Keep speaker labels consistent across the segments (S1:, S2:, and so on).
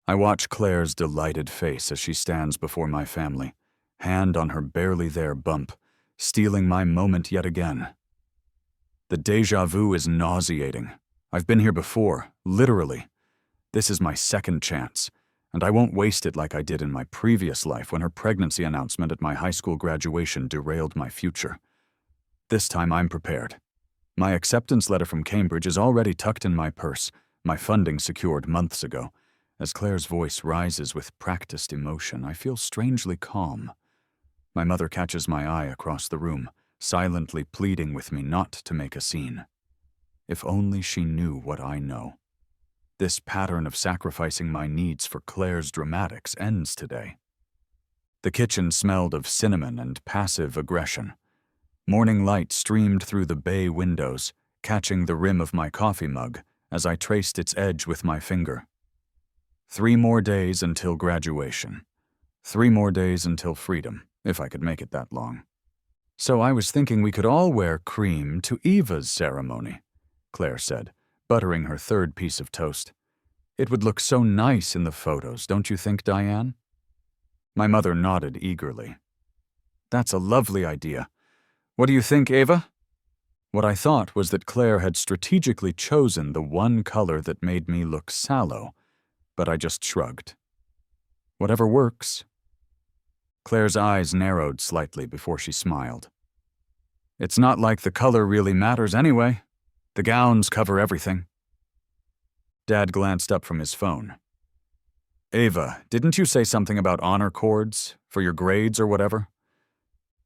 S1: I watch Claire's delighted face as she stands before my family, hand on her barely there bump, stealing my moment yet again. The déjà vu is nauseating. I've been here before, literally. This is my second chance, and I won't waste it like I did in my previous life when her pregnancy announcement at my high school graduation derailed my future. This time I'm prepared. My acceptance letter from Cambridge is already tucked in my purse, my funding secured months ago. As Claire's voice rises with practiced emotion, I feel strangely calm. My mother catches my eye across the room, silently pleading with me not to make a scene. If only she knew what I know. This pattern of sacrificing my needs for Claire's dramatics ends today. The kitchen smelled of cinnamon and passive aggression. Morning light streamed through the bay windows, catching the rim of my coffee mug as I traced its edge with my finger. 3 more days until graduation. 3 more days until freedom, if I could make it that long. So I was thinking we could all wear cream to Eva's ceremony, Claire said, buttering her third piece of toast. It would look so nice in the photos, don't you think, Diane? My mother nodded eagerly. That's a lovely idea. What do you think, Ava? What I thought was that Claire had strategically chosen the one color that made me look sallow, but I just shrugged. Whatever works. Claire's eyes narrowed slightly before she smiled. It's not like the color really matters anyway. The gowns cover everything. Dad glanced up from his phone. Ava, didn't you say something about honor cords for your grades or whatever?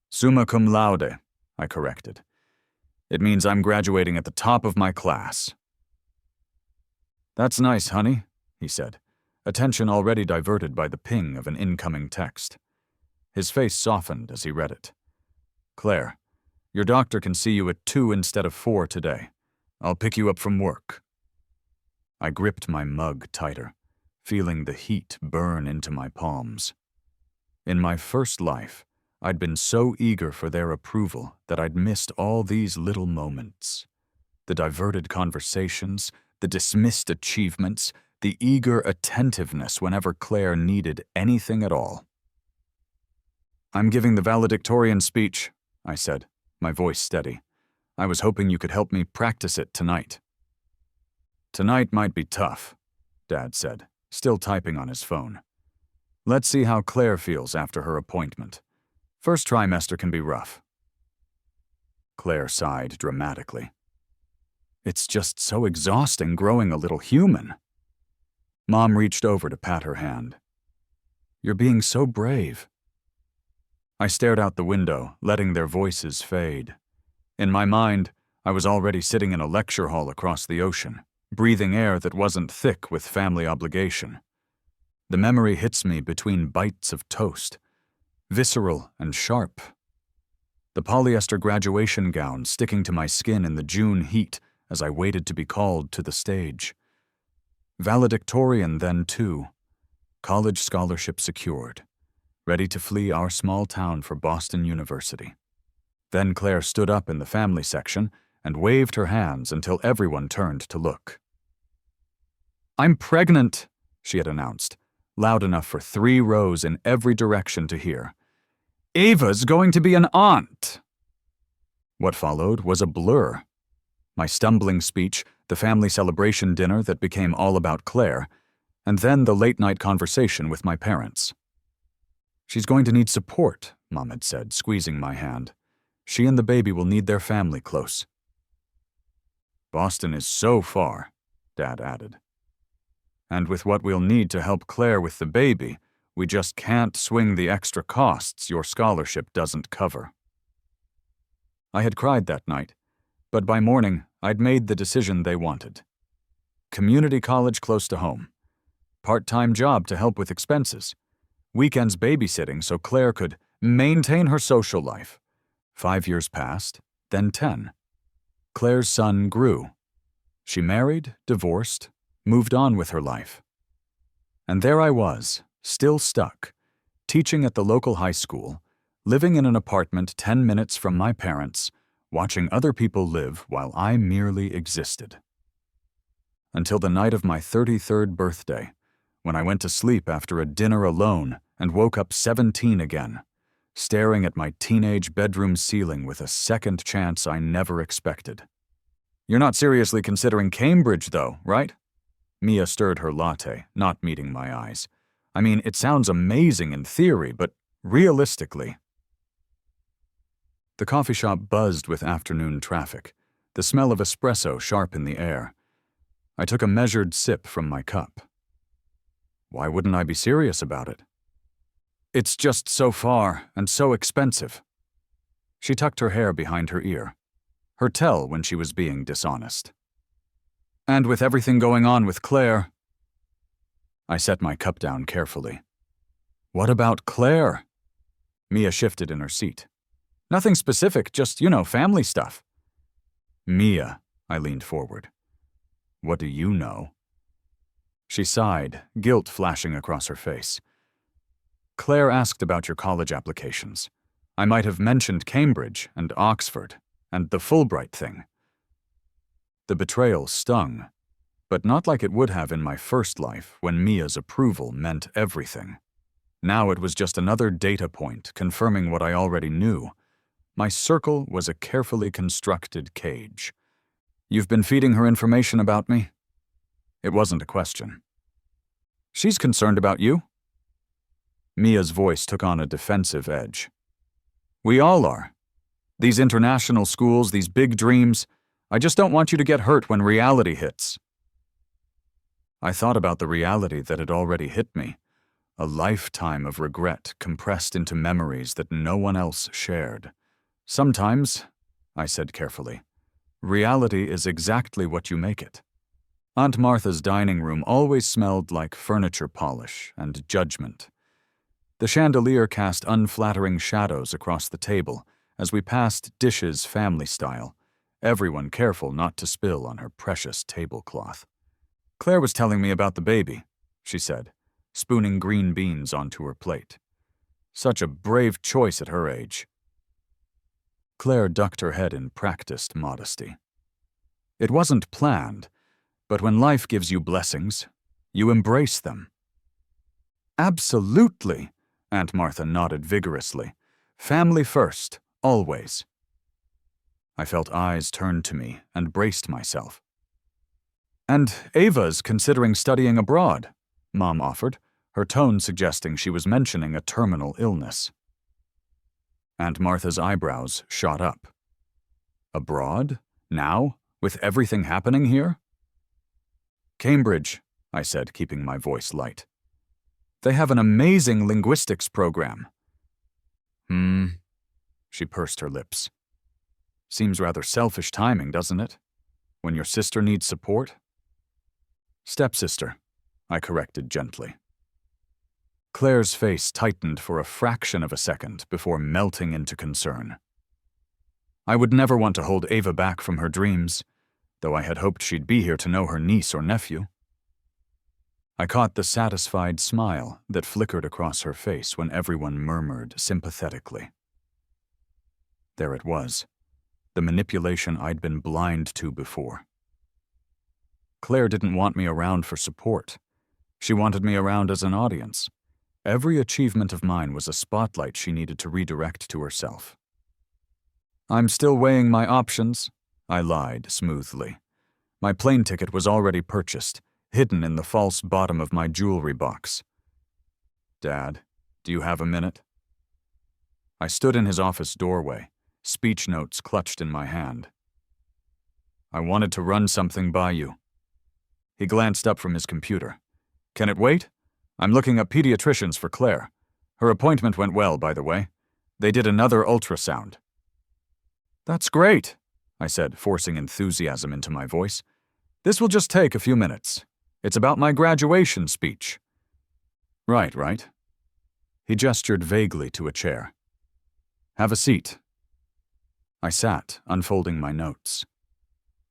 S1: Summa cum laude, I corrected. It means I'm graduating at the top of my class. That's nice, honey, he said, attention already diverted by the ping of an incoming text. His face softened as he read it. Claire, your doctor can see you at 2 instead of 4 today. I'll pick you up from work. I gripped my mug tighter, feeling the heat burn into my palms. In my first life, I'd been so eager for their approval that I'd missed all these little moments. The diverted conversations, the dismissed achievements, the eager attentiveness whenever Claire needed anything at all. I'm giving the valedictorian speech, I said, my voice steady. I was hoping you could help me practice it tonight. Tonight might be tough, Dad said, still typing on his phone. Let's see how Claire feels after her appointment. First trimester can be rough. Claire sighed dramatically. It's just so exhausting growing a little human. Mom reached over to pat her hand. You're being so brave. I stared out the window, letting their voices fade. In my mind, I was already sitting in a lecture hall across the ocean, breathing air that wasn't thick with family obligation. The memory hits me between bites of toast, visceral and sharp. The polyester graduation gown sticking to my skin in the June heat as I waited to be called to the stage. Valedictorian then, too. College scholarship secured. Ready to flee our small town for Boston University. Then Claire stood up in the family section and waved her hands until everyone turned to look. I'm pregnant, she had announced, loud enough for 3 rows in every direction to hear. Ava's going to be an aunt. What followed was a blur. My stumbling speech, the family celebration dinner that became all about Claire, and then the late-night conversation with my parents. She's going to need support, Mom had said, squeezing my hand. She and the baby will need their family close. Boston is so far, Dad added. And with what we'll need to help Claire with the baby, we just can't swing the extra costs your scholarship doesn't cover. I had cried that night, but by morning I'd made the decision they wanted. Community college close to home. Part-time job to help with expenses. Weekends babysitting so Claire could maintain her social life. 5 years passed, then 10. Claire's son grew. She married, divorced, moved on with her life. And there I was, still stuck, teaching at the local high school, living in an apartment 10 minutes from my parents, watching other people live while I merely existed. Until the night of my 33rd birthday, when I went to sleep after a dinner alone and woke up 17 again, staring at my teenage bedroom ceiling with a second chance I never expected. You're not seriously considering Cambridge, though, right? Mia stirred her latte, not meeting my eyes. I mean, it sounds amazing in theory, but realistically. The coffee shop buzzed with afternoon traffic, the smell of espresso sharp in the air. I took a measured sip from my cup. Why wouldn't I be serious about it? It's just so far and so expensive. She tucked her hair behind her ear. Her tell when she was being dishonest. And with everything going on with Claire... I set my cup down carefully. What about Claire? Mia shifted in her seat. Nothing specific, just, family stuff. Mia, I leaned forward. What do you know? She sighed, guilt flashing across her face. Claire asked about your college applications. I might have mentioned Cambridge and Oxford and the Fulbright thing. The betrayal stung, but not like it would have in my first life when Mia's approval meant everything. Now it was just another data point confirming what I already knew. My circle was a carefully constructed cage. You've been feeding her information about me? It wasn't a question. She's concerned about you. Mia's voice took on a defensive edge. We all are. These international schools, these big dreams, I just don't want you to get hurt when reality hits. I thought about the reality that had already hit me, a lifetime of regret compressed into memories that no one else shared. Sometimes, I said carefully, reality is exactly what you make it. Aunt Martha's dining room always smelled like furniture polish and judgment. The chandelier cast unflattering shadows across the table as we passed dishes family style, everyone careful not to spill on her precious tablecloth. Claire was telling me about the baby, she said, spooning green beans onto her plate. Such a brave choice at her age. Claire ducked her head in practiced modesty. It wasn't planned, but when life gives you blessings, you embrace them. Absolutely, Aunt Martha nodded vigorously. Family first, always. I felt eyes turn to me and braced myself. And Ava's considering studying abroad, Mom offered, her tone suggesting she was mentioning a terminal illness. Aunt Martha's eyebrows shot up. Abroad? Now? With everything happening here? Cambridge, I said, keeping my voice light. They have an amazing linguistics program. She pursed her lips. Seems rather selfish timing, doesn't it? When your sister needs support? Stepsister, I corrected gently. Claire's face tightened for a fraction of a second before melting into concern. I would never want to hold Ava back from her dreams, though I had hoped she'd be here to know her niece or nephew. I caught the satisfied smile that flickered across her face when everyone murmured sympathetically. There it was, the manipulation I'd been blind to before. Claire didn't want me around for support. She wanted me around as an audience. Every achievement of mine was a spotlight she needed to redirect to herself. I'm still weighing my options, I lied smoothly. My plane ticket was already purchased, hidden in the false bottom of my jewelry box. Dad, do you have a minute? I stood in his office doorway, speech notes clutched in my hand. I wanted to run something by you. He glanced up from his computer. Can it wait? I'm looking up pediatricians for Claire. Her appointment went well, by the way. They did another ultrasound. That's great, I said, forcing enthusiasm into my voice. This will just take a few minutes. It's about my graduation speech. Right. He gestured vaguely to a chair. Have a seat. I sat, unfolding my notes.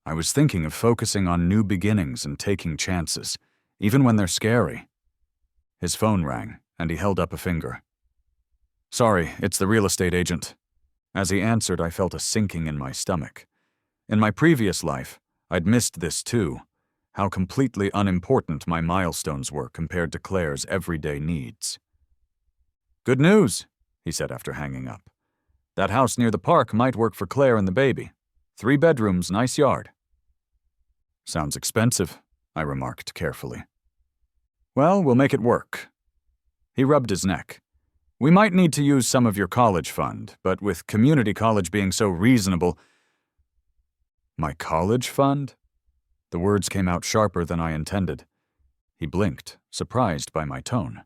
S1: I was thinking of focusing on new beginnings and taking chances, even when they're scary. His phone rang, and he held up a finger. Sorry, it's the real estate agent. As he answered, I felt a sinking in my stomach. In my previous life, I'd missed this too. how completely unimportant my milestones were compared to Claire's everyday needs. "Good news," he said after hanging up. "That house near the park might work for Claire and the baby. 3 bedrooms, nice yard." "Sounds expensive," I remarked carefully. "Well, we'll make it work." He rubbed his neck. "We might need to use some of your college fund, but with community college being so reasonable—" "My college fund?" The words came out sharper than I intended. He blinked, surprised by my tone.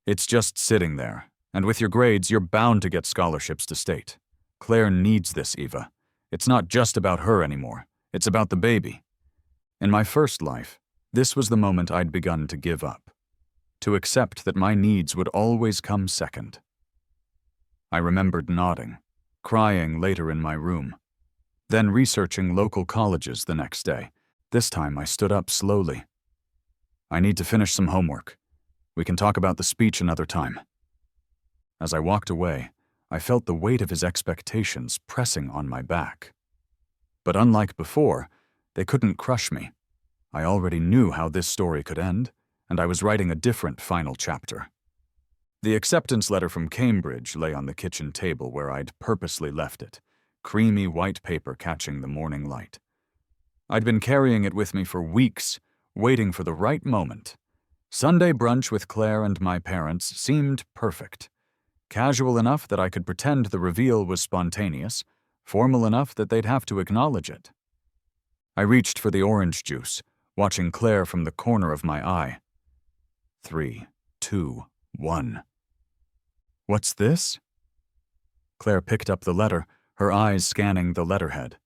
S1: "It's just sitting there, and with your grades, you're bound to get scholarships to state. Claire needs this, Eva. It's not just about her anymore. It's about the baby." In my first life, this was the moment I'd begun to give up, to accept that my needs would always come second. I remembered nodding, crying later in my room, then researching local colleges the next day. This time I stood up slowly. "I need to finish some homework. We can talk about the speech another time." As I walked away, I felt the weight of his expectations pressing on my back. But unlike before, they couldn't crush me. I already knew how this story could end, and I was writing a different final chapter. The acceptance letter from Cambridge lay on the kitchen table where I'd purposely left it, creamy white paper catching the morning light. I'd been carrying it with me for weeks, waiting for the right moment. Sunday brunch with Claire and my parents seemed perfect. Casual enough that I could pretend the reveal was spontaneous, formal enough that they'd have to acknowledge it. I reached for the orange juice, watching Claire from the corner of my eye. 3, 2, 1. "What's this?" Claire picked up the letter, her eyes scanning the letterhead.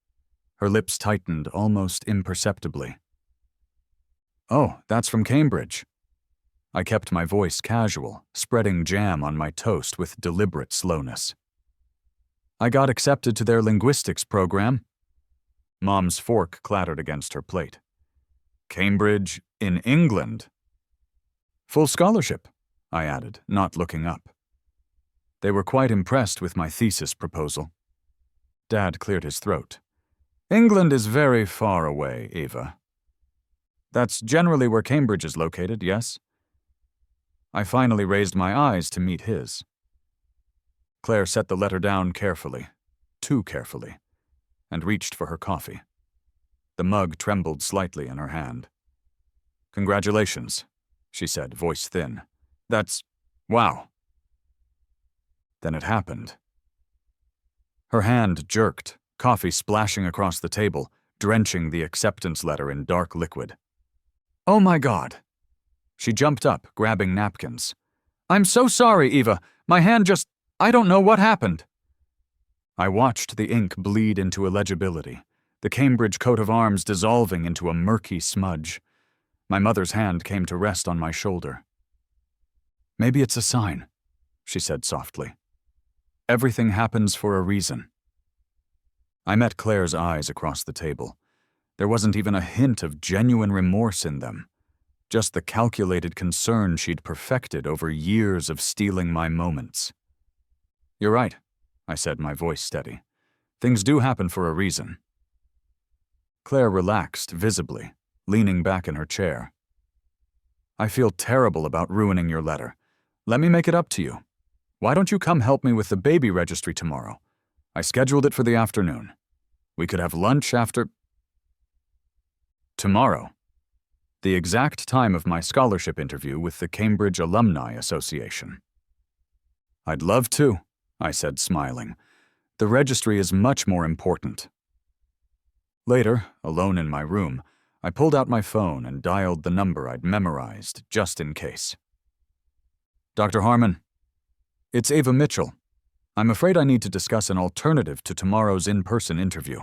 S1: Her lips tightened almost imperceptibly. "Oh, that's from Cambridge." I kept my voice casual, spreading jam on my toast with deliberate slowness. "I got accepted to their linguistics program." Mom's fork clattered against her plate. "Cambridge in England?" "Full scholarship," I added, not looking up. They were quite impressed with my thesis proposal. Dad cleared his throat. "England is very far away, Eva." "That's generally where Cambridge is located, yes?" I finally raised my eyes to meet his. Claire set the letter down carefully, too carefully, and reached for her coffee. The mug trembled slightly in her hand. "Congratulations," she said, voice thin. Wow." Then it happened. Her hand jerked, coffee splashing across the table, drenching the acceptance letter in dark liquid. "Oh my God!" She jumped up, grabbing napkins. "I'm so sorry, Eva. My hand I don't know what happened." I watched the ink bleed into illegibility, the Cambridge coat of arms dissolving into a murky smudge. My mother's hand came to rest on my shoulder. "Maybe it's a sign," she said softly. "Everything happens for a reason." I met Claire's eyes across the table. There wasn't even a hint of genuine remorse in them, just the calculated concern she'd perfected over years of stealing my moments. "You're right," I said, my voice steady. "Things do happen for a reason." Claire relaxed visibly, leaning back in her chair. "I feel terrible about ruining your letter. Let me make it up to you. Why don't you come help me with the baby registry tomorrow? I scheduled it for the afternoon. We could have lunch after—" Tomorrow. The exact time of my scholarship interview with the Cambridge Alumni Association. "I'd love to," I said, smiling. "The registry is much more important." Later, alone in my room, I pulled out my phone and dialed the number I'd memorized, just in case. "Dr. Harmon, it's Ava Mitchell. I'm afraid I need to discuss an alternative to tomorrow's in-person interview."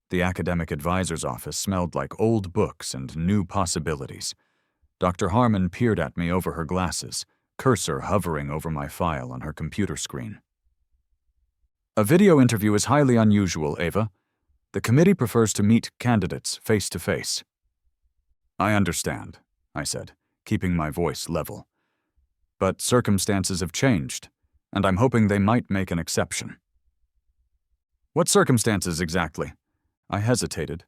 S1: The academic advisor's office smelled like old books and new possibilities. Dr. Harmon peered at me over her glasses, cursor hovering over my file on her computer screen. "A video interview is highly unusual, Ava. The committee prefers to meet candidates face to face." "I understand," I said, keeping my voice level. "But circumstances have changed, and I'm hoping they might make an exception." "What circumstances exactly?" I hesitated.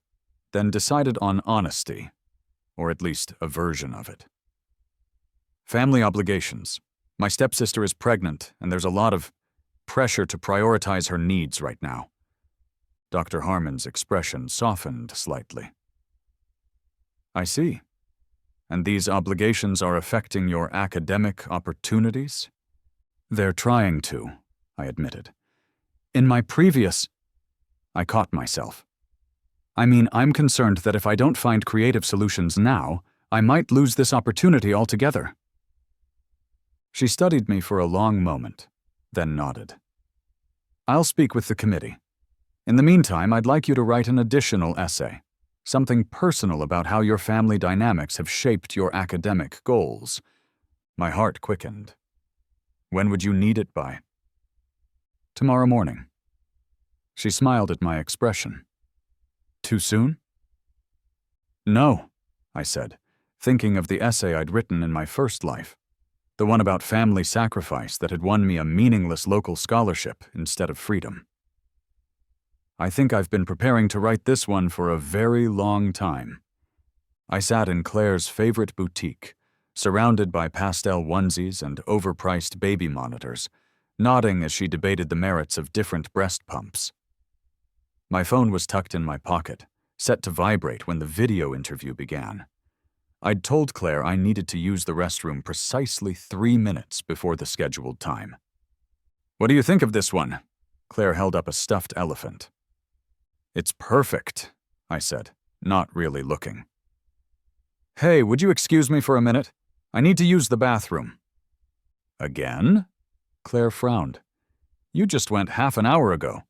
S1: then decided on honesty, or at least a version of it. Family obligations. My stepsister is pregnant, and there's a lot of pressure to prioritize her needs right now. Dr. Harmon's expression softened slightly. I see. And these obligations are affecting your academic opportunities? They're trying to, I admitted. In my previous... I caught myself. I mean, I'm concerned that if I don't find creative solutions now, I might lose this opportunity altogether. She studied me for a long moment, then nodded. I'll speak with the committee. In the meantime, I'd like you to write an additional essay, something personal about how your family dynamics have shaped your academic goals. My heart quickened. When would you need it by? Tomorrow morning. She smiled at my expression. Too soon? No, I said, thinking of the essay I'd written in my first life, the one about family sacrifice that had won me a meaningless local scholarship instead of freedom. I think I've been preparing to write this one for a very long time. I sat in Claire's favorite boutique, surrounded by pastel onesies and overpriced baby monitors, nodding as she debated the merits of different breast pumps. My phone was tucked in my pocket, set to vibrate when the video interview began. I'd told Claire I needed to use the restroom precisely 3 minutes before the scheduled time. What do you think of this one? Claire held up a stuffed elephant. It's perfect, I said, not really looking. Hey, would you excuse me for a minute? I need to use the bathroom. Again? Claire frowned. You just went half an hour ago.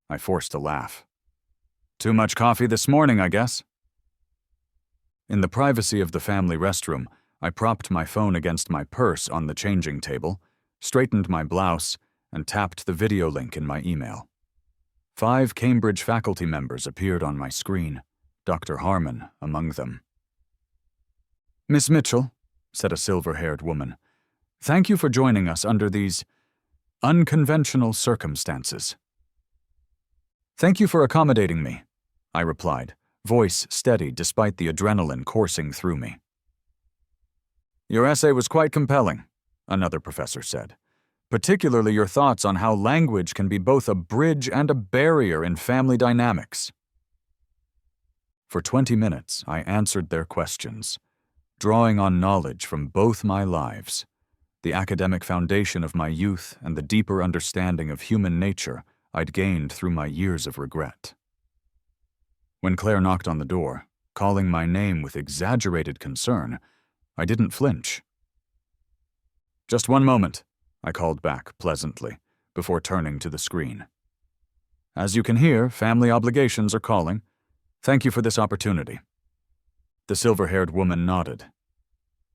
S1: I forced a laugh. Too much coffee this morning, I guess. In the privacy of the family restroom, I propped my phone against my purse on the changing table, straightened my blouse, and tapped the video link in my email. 5 Cambridge faculty members appeared on my screen, Dr. Harmon among them. Miss Mitchell, said a silver-haired woman, thank you for joining us under these unconventional circumstances. Thank you for accommodating me, I replied, voice steady despite the adrenaline coursing through me. Your essay was quite compelling, another professor said, particularly your thoughts on how language can be both a bridge and a barrier in family dynamics. For 20 minutes, I answered their questions, drawing on knowledge from both my lives, the academic foundation of my youth and the deeper understanding of human nature I'd gained through my years of regret. When Claire knocked on the door, calling my name with exaggerated concern, I didn't flinch. Just one moment, I called back pleasantly, before turning to the screen. As you can hear, family obligations are calling. Thank you for this opportunity. The silver-haired woman nodded.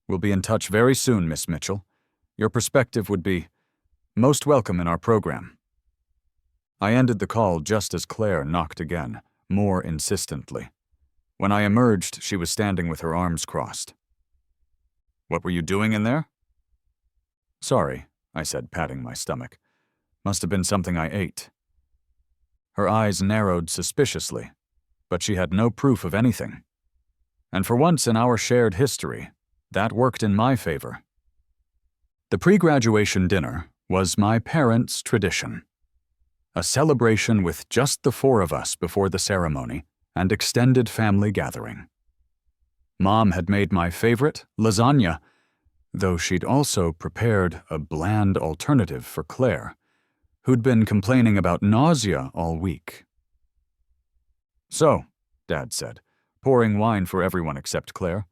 S1: We'll be in touch very soon, Miss Mitchell. Your perspective would be most welcome in our program. I ended the call just as Claire knocked again, more insistently. When I emerged, she was standing with her arms crossed. What were you doing in there? Sorry, I said, patting my stomach. Must have been something I ate. Her eyes narrowed suspiciously, but she had no proof of anything. And for once in our shared history, that worked in my favor. The pre-graduation dinner was my parents' tradition. A celebration with just the 4 of us before the ceremony and extended family gathering. Mom had made my favorite, lasagna, though she'd also prepared a bland alternative for Claire, who'd been complaining about nausea all week. So, Dad said, pouring wine for everyone except Claire.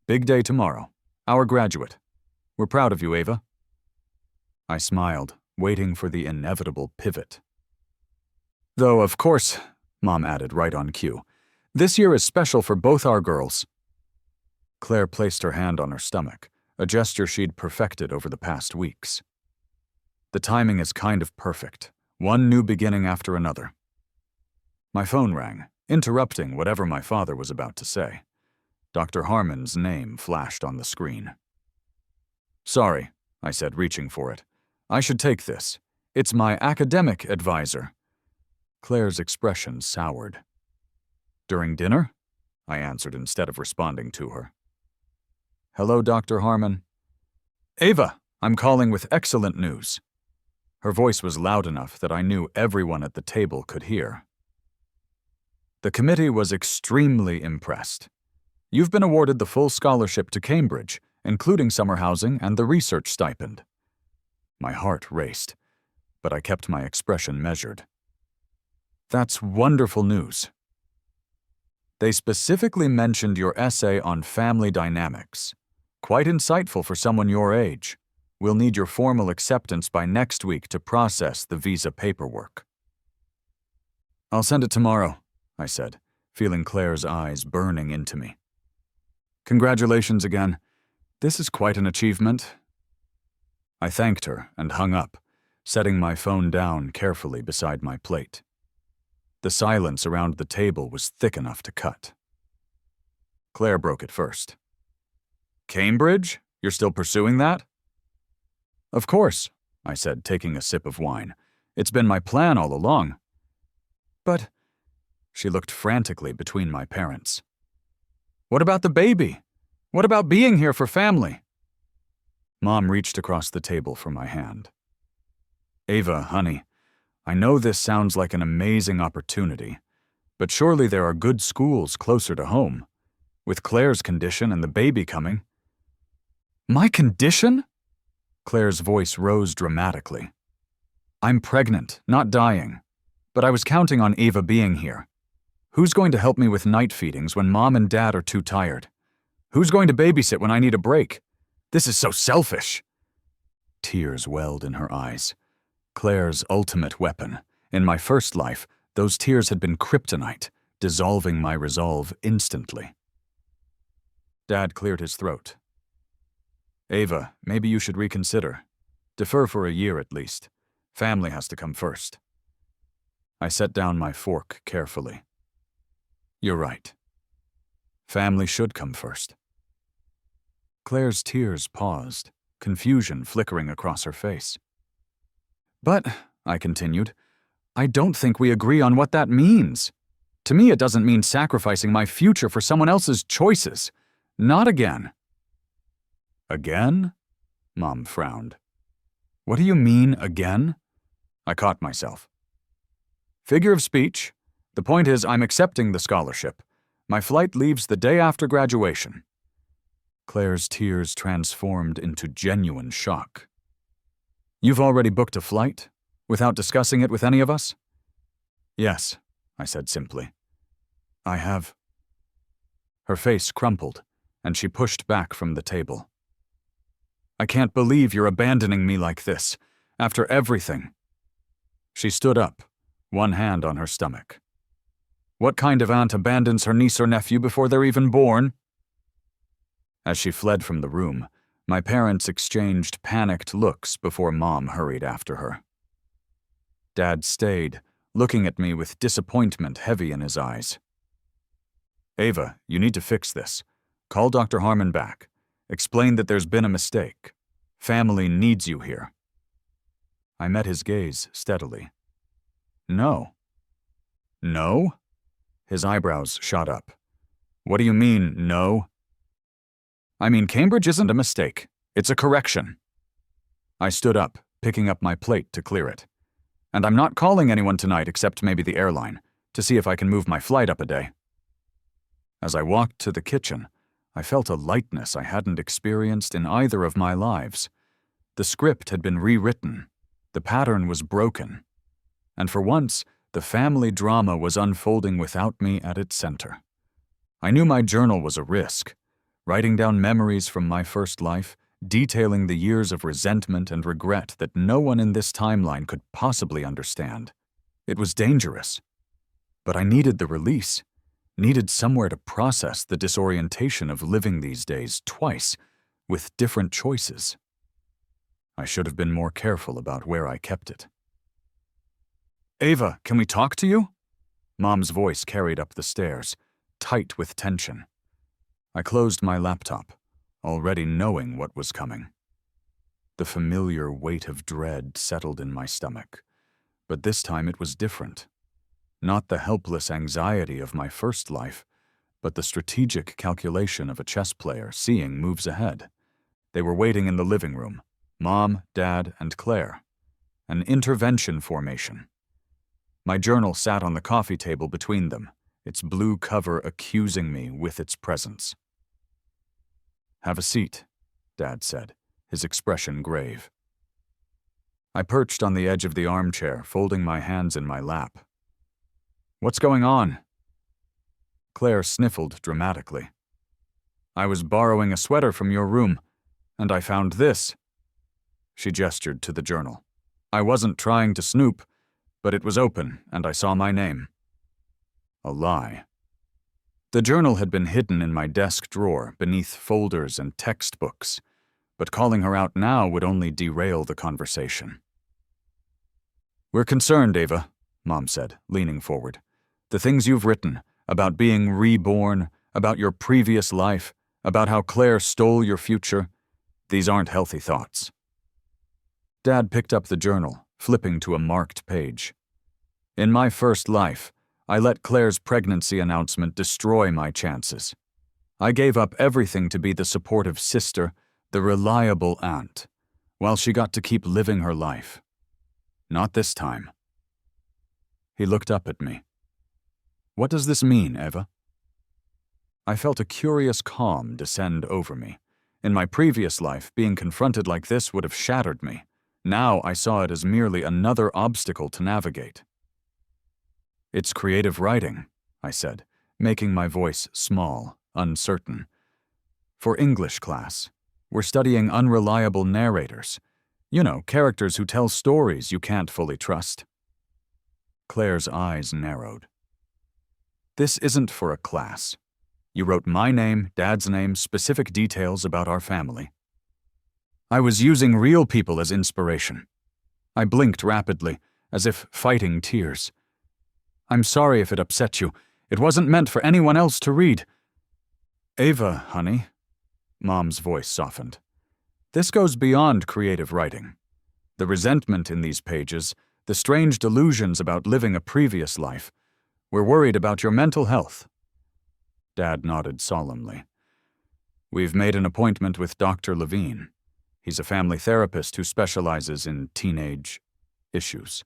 S1: Big day tomorrow. Our graduate. We're proud of you, Ava. I smiled, waiting for the inevitable pivot. Though, of course, Mom added right on cue, this year is special for both our girls. Claire placed her hand on her stomach, a gesture she'd perfected over the past weeks. The timing is kind of perfect, one new beginning after another. My phone rang, interrupting whatever my father was about to say. Dr. Harmon's name flashed on the screen. Sorry, I said, reaching for it. I should take this. It's my academic advisor. Claire's expression soured. During dinner? I answered instead of responding to her. Hello, Dr. Harmon. Ava, I'm calling with excellent news. Her voice was loud enough that I knew everyone at the table could hear. The committee was extremely impressed. You've been awarded the full scholarship to Cambridge, including summer housing and the research stipend. My heart raced, but I kept my expression measured. That's wonderful news. They specifically mentioned your essay on family dynamics. Quite insightful for someone your age. We'll need your formal acceptance by next week to process the visa paperwork. I'll send it tomorrow, I said, feeling Claire's eyes burning into me. Congratulations again. This is quite an achievement. I thanked her and hung up, setting my phone down carefully beside my plate. The silence around the table was thick enough to cut. Claire broke it first. Cambridge? You're still pursuing that? Of course, I said, taking a sip of wine. It's been my plan all along. But, she looked frantically between my parents. What about the baby? What about being here for family? Mom reached across the table for my hand. Ava, honey, I know this sounds like an amazing opportunity, but surely there are good schools closer to home. With Claire's condition and the baby coming. My condition? Claire's voice rose dramatically. I'm pregnant, not dying, but I was counting on Ava being here. Who's going to help me with night feedings when Mom and Dad are too tired? Who's going to babysit when I need a break? This is so selfish. Tears welled in her eyes. Claire's ultimate weapon. In my first life, those tears had been kryptonite, dissolving my resolve instantly. Dad cleared his throat. Ava, maybe you should reconsider. Defer for a year at least. Family has to come first. I set down my fork carefully. You're right. Family should come first. Claire's tears paused, confusion flickering across her face. But, I continued, I don't think we agree on what that means. To me, it doesn't mean sacrificing my future for someone else's choices. Not again. Again? Mom frowned. What do you mean, again? I caught myself. Figure of speech. The point is, I'm accepting the scholarship. My flight leaves the day after graduation. Claire's tears transformed into genuine shock. You've already booked a flight? Without discussing it with any of us? Yes, I said simply. I have. Her face crumpled, and she pushed back from the table. I can't believe you're abandoning me like this, after everything. She stood up, one hand on her stomach. What kind of aunt abandons her niece or nephew before they're even born? As she fled from the room, my parents exchanged panicked looks before Mom hurried after her. Dad stayed, looking at me with disappointment heavy in his eyes. Ava, you need to fix this. Call Dr. Harmon back. Explain that there's been a mistake. Family needs you here. I met his gaze steadily. No. No? His eyebrows shot up. What do you mean, no? I mean, Cambridge isn't a mistake. It's a correction. I stood up, picking up my plate to clear it. And I'm not calling anyone tonight except maybe the airline, to see if I can move my flight up a day. As I walked to the kitchen, I felt a lightness I hadn't experienced in either of my lives. The script had been rewritten. The pattern was broken. And for once, the family drama was unfolding without me at its center. I knew my journal was a risk, writing down memories from my first life, detailing the years of resentment and regret that no one in this timeline could possibly understand. It was dangerous. But I needed the release, needed somewhere to process the disorientation of living these days twice, with different choices. I should have been more careful about where I kept it. Ava, can we talk to you? Mom's voice carried up the stairs, tight with tension. I closed my laptop, already knowing what was coming. The familiar weight of dread settled in my stomach, but this time it was different. Not the helpless anxiety of my first life, but the strategic calculation of a chess player seeing moves ahead. They were waiting in the living room, Mom, Dad, and Claire. An intervention formation. My journal sat on the coffee table between them, its blue cover accusing me with its presence. "Have a seat," Dad said, his expression grave. I perched on the edge of the armchair, folding my hands in my lap. "What's going on?" Claire sniffled dramatically. "I was borrowing a sweater from your room, and I found this." She gestured to the journal. "I wasn't trying to snoop, but it was open, and I saw my name." A lie. The journal had been hidden in my desk drawer beneath folders and textbooks, but calling her out now would only derail the conversation. "We're concerned, Ava," Mom said, leaning forward. "The things you've written, about being reborn, about your previous life, about how Claire stole your future, these aren't healthy thoughts." Dad picked up the journal, flipping to a marked page. "In my first life, I let Claire's pregnancy announcement destroy my chances. I gave up everything to be the supportive sister, the reliable aunt, while she got to keep living her life. Not this time." He looked up at me. "What does this mean, Eva?" I felt a curious calm descend over me. In my previous life, being confronted like this would have shattered me. Now I saw it as merely another obstacle to navigate. "It's creative writing," I said, making my voice small, uncertain. "For English class, we're studying unreliable narrators. You know, characters who tell stories you can't fully trust." Claire's eyes narrowed. "This isn't for a class. You wrote my name, Dad's name, specific details about our family." I was using real people as inspiration. I blinked rapidly, as if fighting tears. "I'm sorry if it upset you. It wasn't meant for anyone else to read." "Ava, honey," Mom's voice softened. "This goes beyond creative writing. The resentment in these pages, the strange delusions about living a previous life. We're worried about your mental health." Dad nodded solemnly. "We've made an appointment with Dr. Levine. He's a family therapist who specializes in teenage issues."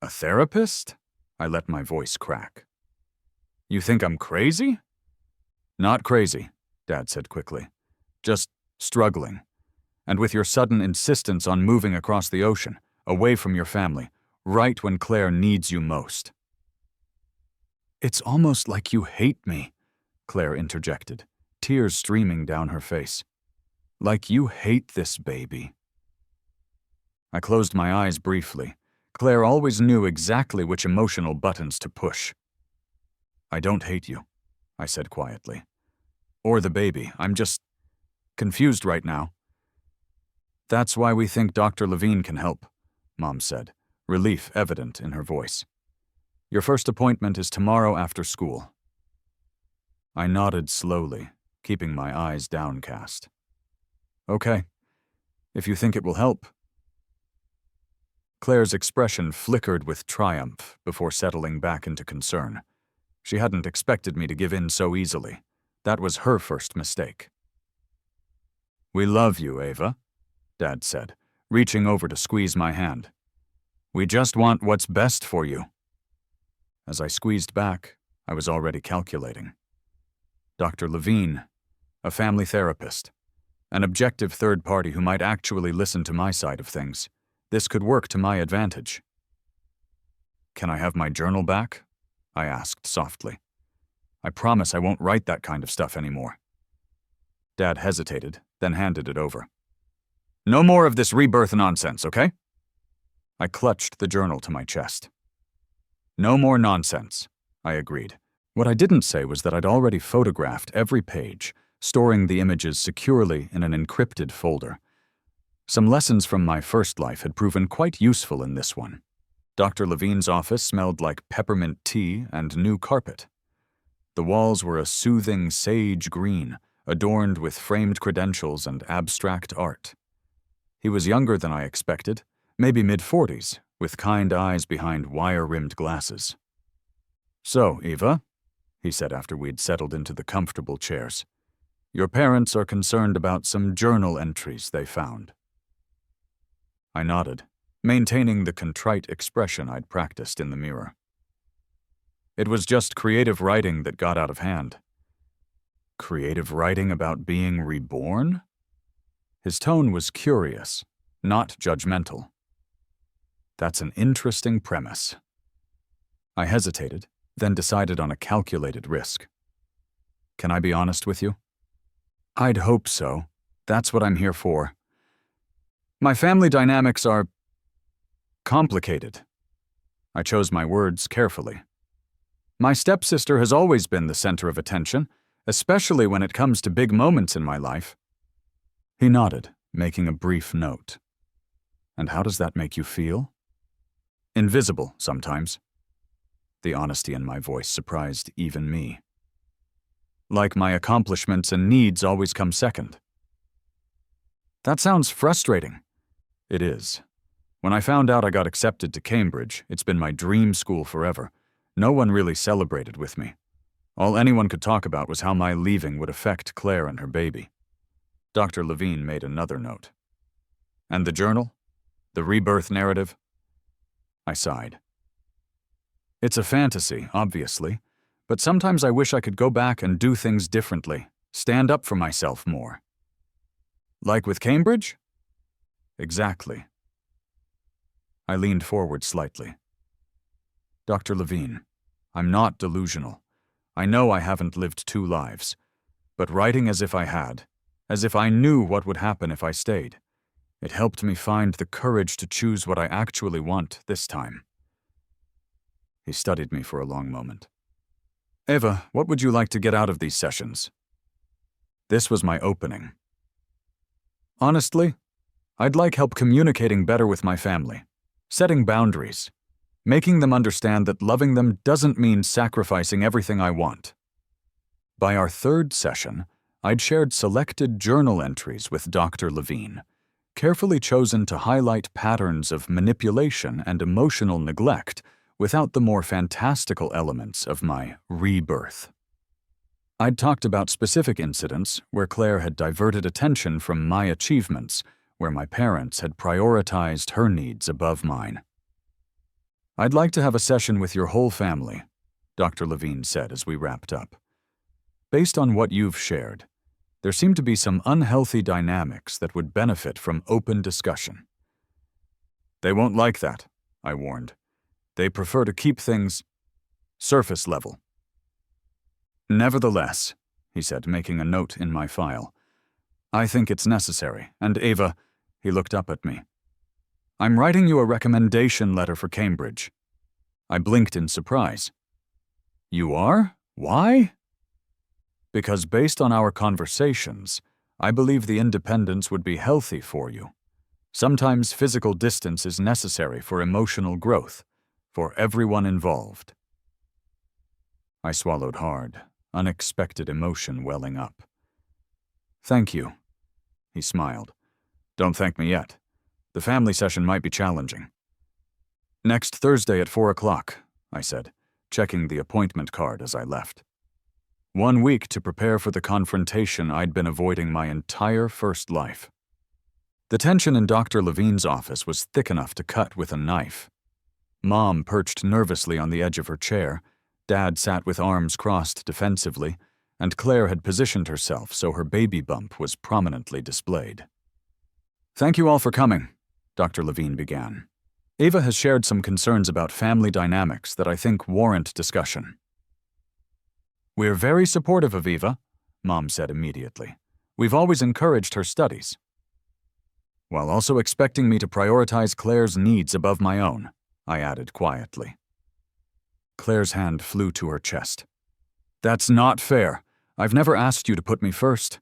S1: "A therapist?" I let my voice crack. "You think I'm crazy?" "Not crazy," Dad said quickly. "Just struggling. And with your sudden insistence on moving across the ocean, away from your family, right when Claire needs you most." "It's almost like you hate me," Claire interjected, tears streaming down her face. "Like you hate this baby." I closed my eyes briefly. Claire always knew exactly which emotional buttons to push. "I don't hate you," I said quietly. "Or the baby. I'm just confused right now." "That's why we think Dr. Levine can help," Mom said, relief evident in her voice. "Your first appointment is tomorrow after school." I nodded slowly, keeping my eyes downcast. "Okay, if you think it will help." Claire's expression flickered with triumph before settling back into concern. She hadn't expected me to give in so easily. That was her first mistake. "We love you, Ava," Dad said, reaching over to squeeze my hand. "We just want what's best for you." As I squeezed back, I was already calculating. Dr. Levine, a family therapist, an objective third party who might actually listen to my side of things. This could work to my advantage. "Can I have my journal back?" I asked softly. "I promise I won't write that kind of stuff anymore." Dad hesitated, then handed it over. "No more of this rebirth nonsense, okay?" I clutched the journal to my chest. "No more nonsense," I agreed. What I didn't say was that I'd already photographed every page, storing the images securely in an encrypted folder. Some lessons from my first life had proven quite useful in this one. Dr. Levine's office smelled like peppermint tea and new carpet. The walls were a soothing sage green, adorned with framed credentials and abstract art. He was younger than I expected, maybe mid-40s, with kind eyes behind wire-rimmed glasses. "So, Eva," he said after we'd settled into the comfortable chairs, "your parents are concerned about some journal entries they found." I nodded, maintaining the contrite expression I'd practiced in the mirror. It was just creative writing that got out of hand. Creative writing about being reborn? His tone was curious, not judgmental. That's an interesting premise. I hesitated, then decided on a calculated risk. "Can I be honest with you?" "I'd hope so. That's what I'm here for. My family dynamics are complicated." I chose my words carefully. "My stepsister has always been the center of attention, especially when it comes to big moments in my life." He nodded, making a brief note. "And how does that make you feel?" "Invisible, sometimes." The honesty in my voice surprised even me. "Like my accomplishments and needs always come second." "That sounds frustrating." "It is. When I found out I got accepted to Cambridge, it's been my dream school forever. No one really celebrated with me. All anyone could talk about was how my leaving would affect Claire and her baby." Dr. Levine made another note. "And the journal? The rebirth narrative?" I sighed. "It's a fantasy, obviously, but sometimes I wish I could go back and do things differently, stand up for myself more." "Like with Cambridge?" "Exactly." I leaned forward slightly. "Dr. Levine, I'm not delusional. I know I haven't lived 2 lives, but writing as if I had, as if I knew what would happen if I stayed, it helped me find the courage to choose what I actually want this time." He studied me for a long moment. "Eva, what would you like to get out of these sessions?" This was my opening. "Honestly, I'd like help communicating better with my family, setting boundaries, making them understand that loving them doesn't mean sacrificing everything I want." By our 3rd session, I'd shared selected journal entries with Dr. Levine, carefully chosen to highlight patterns of manipulation and emotional neglect without the more fantastical elements of my rebirth. I'd talked about specific incidents where Claire had diverted attention from my achievements, where my parents had prioritized her needs above mine. "I'd like to have a session with your whole family," Dr. Levine said as we wrapped up. "Based on what you've shared, there seem to be some unhealthy dynamics that would benefit from open discussion." "They won't like that," I warned. "They prefer to keep things surface level." "Nevertheless," he said, making a note in my file, "I think it's necessary, and Eva," he looked up at me, "I'm writing you a recommendation letter for Cambridge." I blinked in surprise. "You are? Why?" "Because based on our conversations, I believe the independence would be healthy for you. Sometimes physical distance is necessary for emotional growth, for everyone involved." I swallowed hard, unexpected emotion welling up. "Thank you," he smiled. "Don't thank me yet. The family session might be challenging." "Next Thursday at 4 o'clock, I said, checking the appointment card as I left. 1 week to prepare for the confrontation I'd been avoiding my entire first life. The tension in Dr. Levine's office was thick enough to cut with a knife. Mom perched nervously on the edge of her chair, Dad sat with arms crossed defensively, and Claire had positioned herself so her baby bump was prominently displayed. "Thank you all for coming," Dr. Levine began. "Eva has shared some concerns about family dynamics that I think warrant discussion." "We're very supportive of Eva," Mom said immediately. "We've always encouraged her studies." "While also expecting me to prioritize Claire's needs above my own," I added quietly. Claire's hand flew to her chest. "That's not fair. I've never asked you to put me first."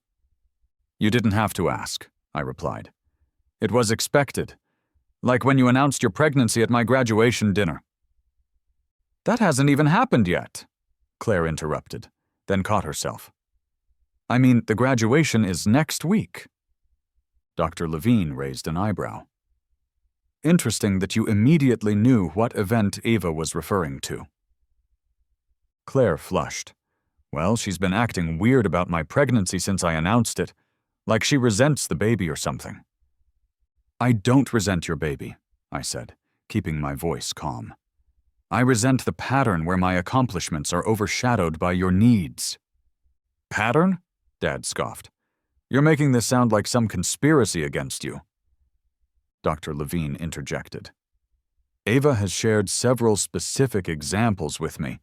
S1: "You didn't have to ask," I replied. "It was expected. Like when you announced your pregnancy at my graduation dinner." "That hasn't even happened yet," Claire interrupted, then caught herself. "I mean, the graduation is next week." Dr. Levine raised an eyebrow. Interesting that you immediately knew what event Ava was referring to. Claire flushed. Well, she's been acting weird about my pregnancy since I announced it, like she resents the baby or something. I don't resent your baby, I said, keeping my voice calm. I resent the pattern where my accomplishments are overshadowed by your needs. Pattern? Dad scoffed. You're making this sound like some conspiracy against you. Dr. Levine interjected. Ava has shared several specific examples with me.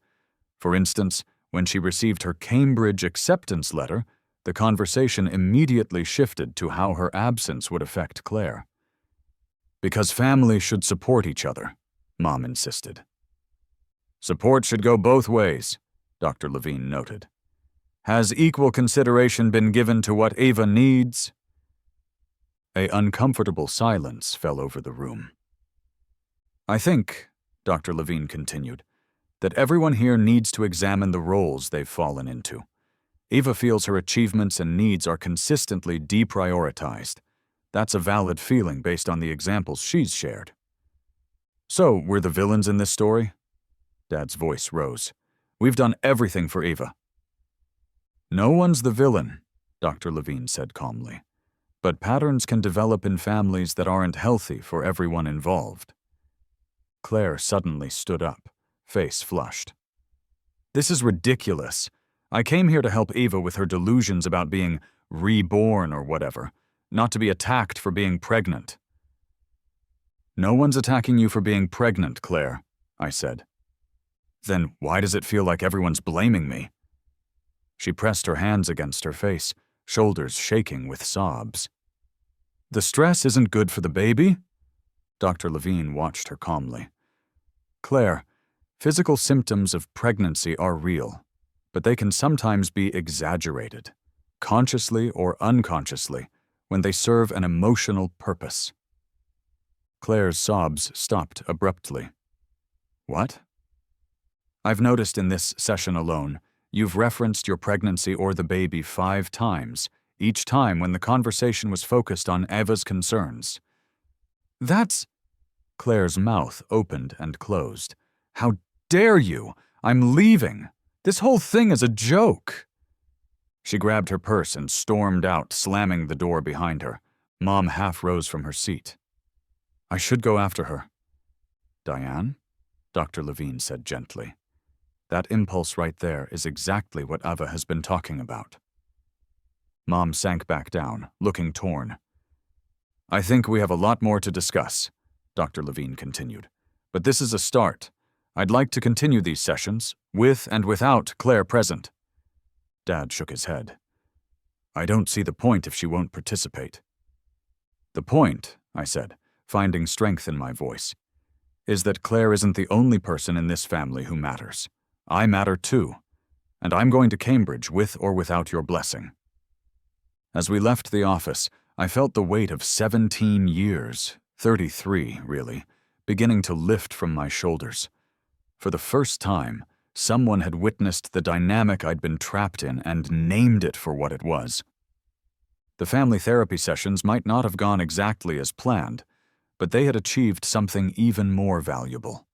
S1: For instance, when she received her Cambridge acceptance letter, the conversation immediately shifted to how her absence would affect Claire. Because families should support each other, Mom insisted. Support should go both ways, Dr. Levine noted. Has equal consideration been given to what Ava needs? An uncomfortable silence fell over the room. I think, Dr. Levine continued, that everyone here needs to examine the roles they've fallen into. Ava feels her achievements and needs are consistently deprioritized. That's a valid feeling based on the examples she's shared. So, we're the villains in this story? Dad's voice rose. We've done everything for Ava. No one's the villain, Dr. Levine said calmly. But patterns can develop in families that aren't healthy for everyone involved. Claire suddenly stood up, face flushed. This is ridiculous. I came here to help Ava with her delusions about being reborn or whatever, not to be attacked for being pregnant. No one's attacking you for being pregnant, Claire, I said. Then why does it feel like everyone's blaming me? She pressed her hands against her face, shoulders shaking with sobs. The stress isn't good for the baby? Dr. Levine watched her calmly. Claire, physical symptoms of pregnancy are real, but they can sometimes be exaggerated, consciously or unconsciously, when they serve an emotional purpose. Claire's sobs stopped abruptly. What? I've noticed in this session alone, you've referenced your pregnancy or the baby 5 times, each time when the conversation was focused on Ava's concerns. That's... Claire's mouth opened and closed. How dare you? I'm leaving. This whole thing is a joke. She grabbed her purse and stormed out, slamming the door behind her. Mom half rose from her seat. I should go after her. Diane? Dr. Levine said gently. That impulse right there is exactly what Ava has been talking about. Mom sank back down, looking torn. I think we have a lot more to discuss, Dr. Levine continued. But this is a start. I'd like to continue these sessions, with and without Claire present. Dad shook his head. I don't see the point if she won't participate. The point, I said, finding strength in my voice, is that Claire isn't the only person in this family who matters. I matter too, and I'm going to Cambridge with or without your blessing. As we left the office, I felt the weight of 17 years, 33 really, beginning to lift from my shoulders. For the first time, someone had witnessed the dynamic I'd been trapped in and named it for what it was. The family therapy sessions might not have gone exactly as planned, but they had achieved something even more valuable.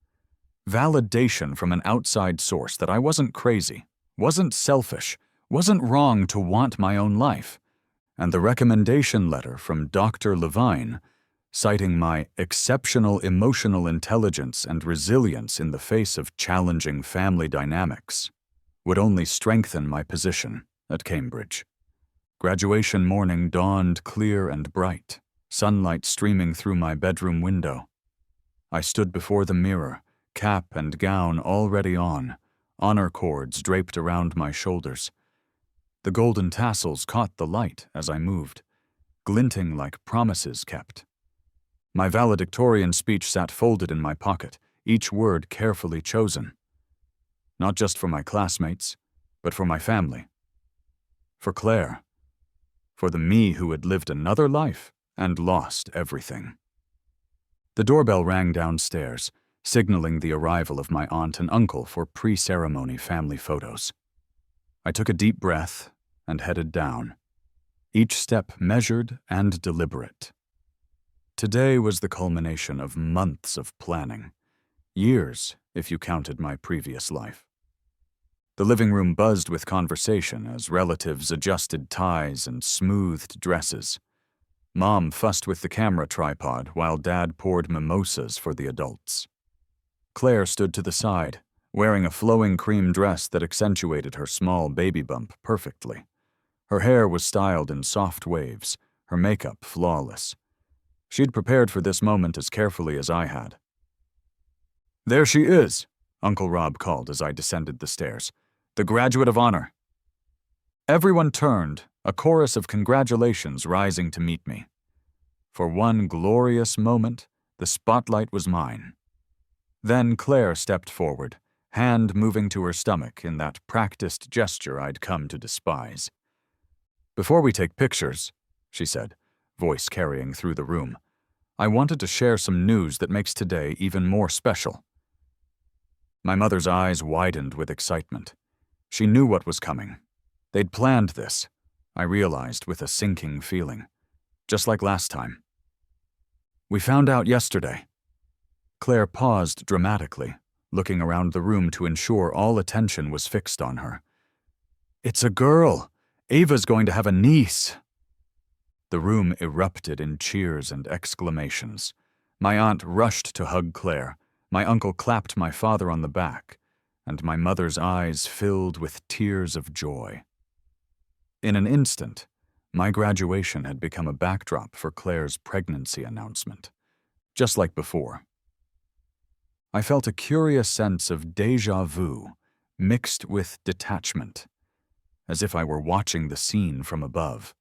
S1: Validation from an outside source that I wasn't crazy, wasn't selfish, wasn't wrong to want my own life, and the recommendation letter from Dr. Levine, citing my exceptional emotional intelligence and resilience in the face of challenging family dynamics, would only strengthen my position at Cambridge. Graduation morning dawned clear and bright, sunlight streaming through my bedroom window. I stood before the mirror, cap and gown already on, honor cords draped around my shoulders. The golden tassels caught the light as I moved, glinting like promises kept. My valedictorian speech sat folded in my pocket, each word carefully chosen. Not just for my classmates, but for my family. For Claire. For the me who had lived another life and lost everything. The doorbell rang downstairs, signaling the arrival of my aunt and uncle for pre-ceremony family photos. I took a deep breath and headed down, each step measured and deliberate. Today was the culmination of months of planning. Years, if you counted my previous life. The living room buzzed with conversation as relatives adjusted ties and smoothed dresses. Mom fussed with the camera tripod while Dad poured mimosas for the adults. Claire stood to the side, wearing a flowing cream dress that accentuated her small baby bump perfectly. Her hair was styled in soft waves, her makeup flawless. She'd prepared for this moment as carefully as I had. "There she is," Uncle Rob called as I descended the stairs. "The graduate of honor." Everyone turned, a chorus of congratulations rising to meet me. For one glorious moment, the spotlight was mine. Then Claire stepped forward, hand moving to her stomach in that practiced gesture I'd come to despise. "Before we take pictures," she said, voice carrying through the room, "I wanted to share some news that makes today even more special." My mother's eyes widened with excitement. She knew what was coming. They'd planned this, I realized with a sinking feeling, just like last time. "We found out yesterday." Claire paused dramatically, looking around the room to ensure all attention was fixed on her. "It's a girl. Ava's going to have a niece." The room erupted in cheers and exclamations. My aunt rushed to hug Claire, my uncle clapped my father on the back, and my mother's eyes filled with tears of joy. In an instant, my graduation had become a backdrop for Claire's pregnancy announcement, just like before. I felt a curious sense of déjà vu, mixed with detachment, as if I were watching the scene from above.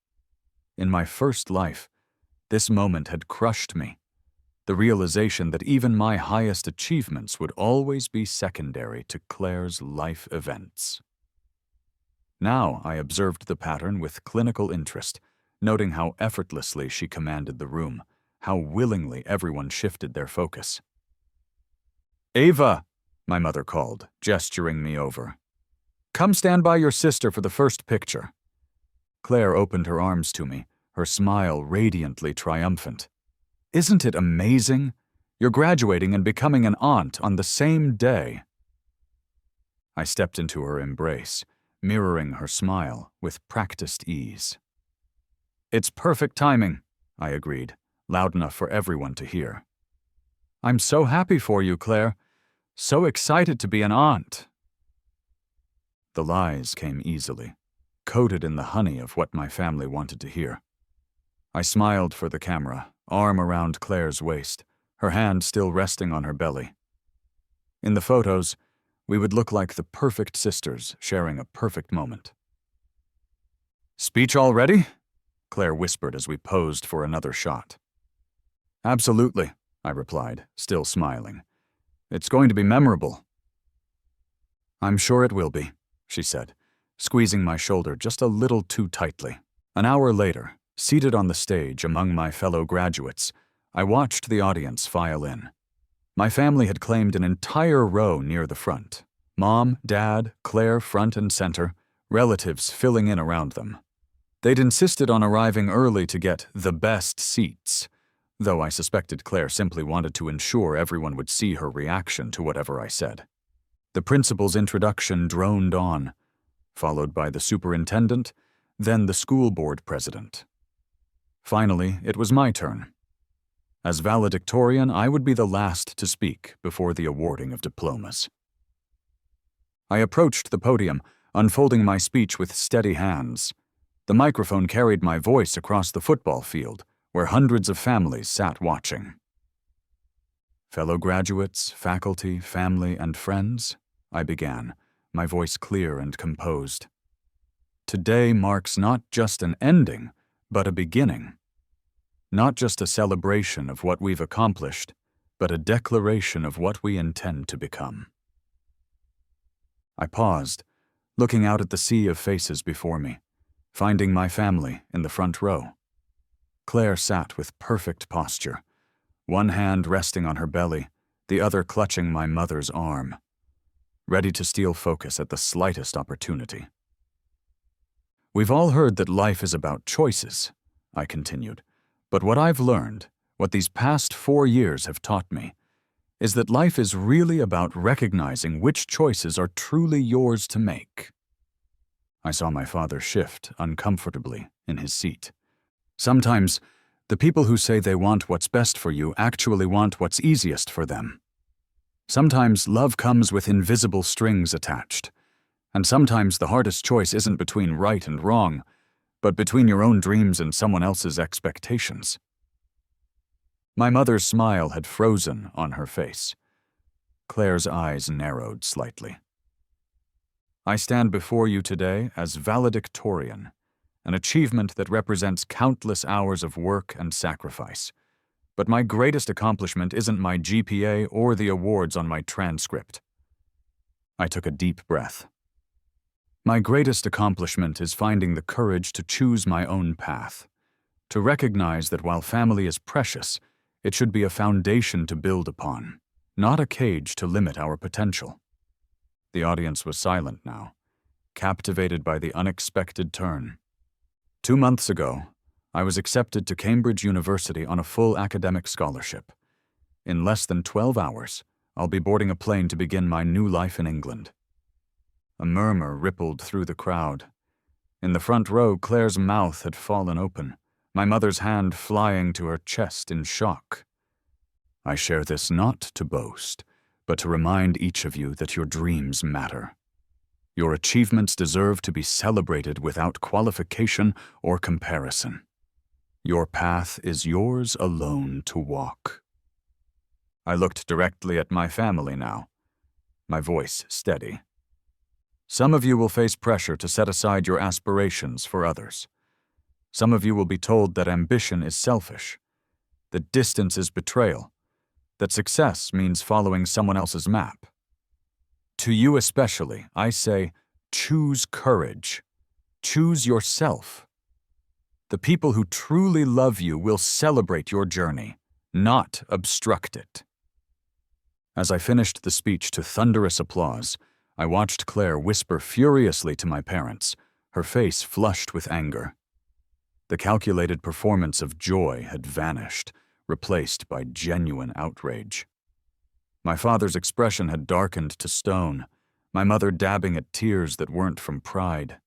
S1: In my first life, this moment had crushed me, the realization that even my highest achievements would always be secondary to Claire's life events. Now I observed the pattern with clinical interest, noting how effortlessly she commanded the room, how willingly everyone shifted their focus. "Ava," my mother called, gesturing me over. "Come stand by your sister for the first picture." Claire opened her arms to me, her smile radiantly triumphant. "Isn't it amazing? You're graduating and becoming an aunt on the same day." I stepped into her embrace, mirroring her smile with practiced ease. "It's perfect timing," I agreed, loud enough for everyone to hear. "I'm so happy for you, Claire. So excited to be an aunt." The lies came easily, coated in the honey of what my family wanted to hear. I smiled for the camera, arm around Claire's waist, her hand still resting on her belly. In the photos, we would look like the perfect sisters sharing a perfect moment. "Speech all ready?" Claire whispered as we posed for another shot. "Absolutely," I replied, still smiling. "It's going to be memorable." "I'm sure it will be," she said, squeezing my shoulder just a little too tightly. An hour later, seated on the stage among my fellow graduates, I watched the audience file in. My family had claimed an entire row near the front. Mom, Dad, Claire front and center, relatives filling in around them. They'd insisted on arriving early to get the best seats, though I suspected Claire simply wanted to ensure everyone would see her reaction to whatever I said. The principal's introduction droned on, followed by the superintendent, then the school board president. Finally, it was my turn. As valedictorian, I would be the last to speak before the awarding of diplomas. I approached the podium, unfolding my speech with steady hands. The microphone carried my voice across the football field, where hundreds of families sat watching. "Fellow graduates, faculty, family, and friends," I began, my voice clear and composed. "Today marks not just an ending, but a beginning. Not just a celebration of what we've accomplished, but a declaration of what we intend to become." I paused, looking out at the sea of faces before me, finding my family in the front row. Claire sat with perfect posture, one hand resting on her belly, the other clutching my mother's arm, ready to steal focus at the slightest opportunity. "We've all heard that life is about choices," I continued, "but what I've learned, what these past 4 years have taught me is that life is really about recognizing which choices are truly yours to make. I saw my father shift uncomfortably in his seat. Sometimes, the people who say they want what's best for you actually want what's easiest for them. Sometimes love comes with invisible strings attached, and sometimes the hardest choice isn't between right and wrong, but between your own dreams and someone else's expectations. My mother's smile had frozen on her face. Claire's eyes narrowed slightly. I stand before you today as valedictorian, an achievement that represents countless hours of work and sacrifice. But my greatest accomplishment isn't my GPA or the awards on my transcript. I took a deep breath. My greatest accomplishment is finding the courage to choose my own path, to recognize that while family is precious, it should be a foundation to build upon, not a cage to limit our potential. The audience was silent now, captivated by the unexpected turn. 2 months ago, I was accepted to Cambridge University on a full academic scholarship. In less than 12 hours, I'll be boarding a plane to begin my new life in England. A murmur rippled through the crowd. In the front row, Claire's mouth had fallen open, my mother's hand flying to her chest in shock. I share this not to boast, but to remind each of you that your dreams matter. Your achievements deserve to be celebrated without qualification or comparison. Your path is yours alone to walk. I looked directly at my family now, my voice steady. Some of you will face pressure to set aside your aspirations for others. Some of you will be told that ambition is selfish, that distance is betrayal, that success means following someone else's map. To you especially, I say, choose courage. Choose yourself. The people who truly love you will celebrate your journey, not obstruct it. As I finished the speech to thunderous applause, I watched Claire whisper furiously to my parents, her face flushed with anger. The calculated performance of joy had vanished, replaced by genuine outrage. My father's expression had darkened to stone, my mother dabbing at tears that weren't from pride.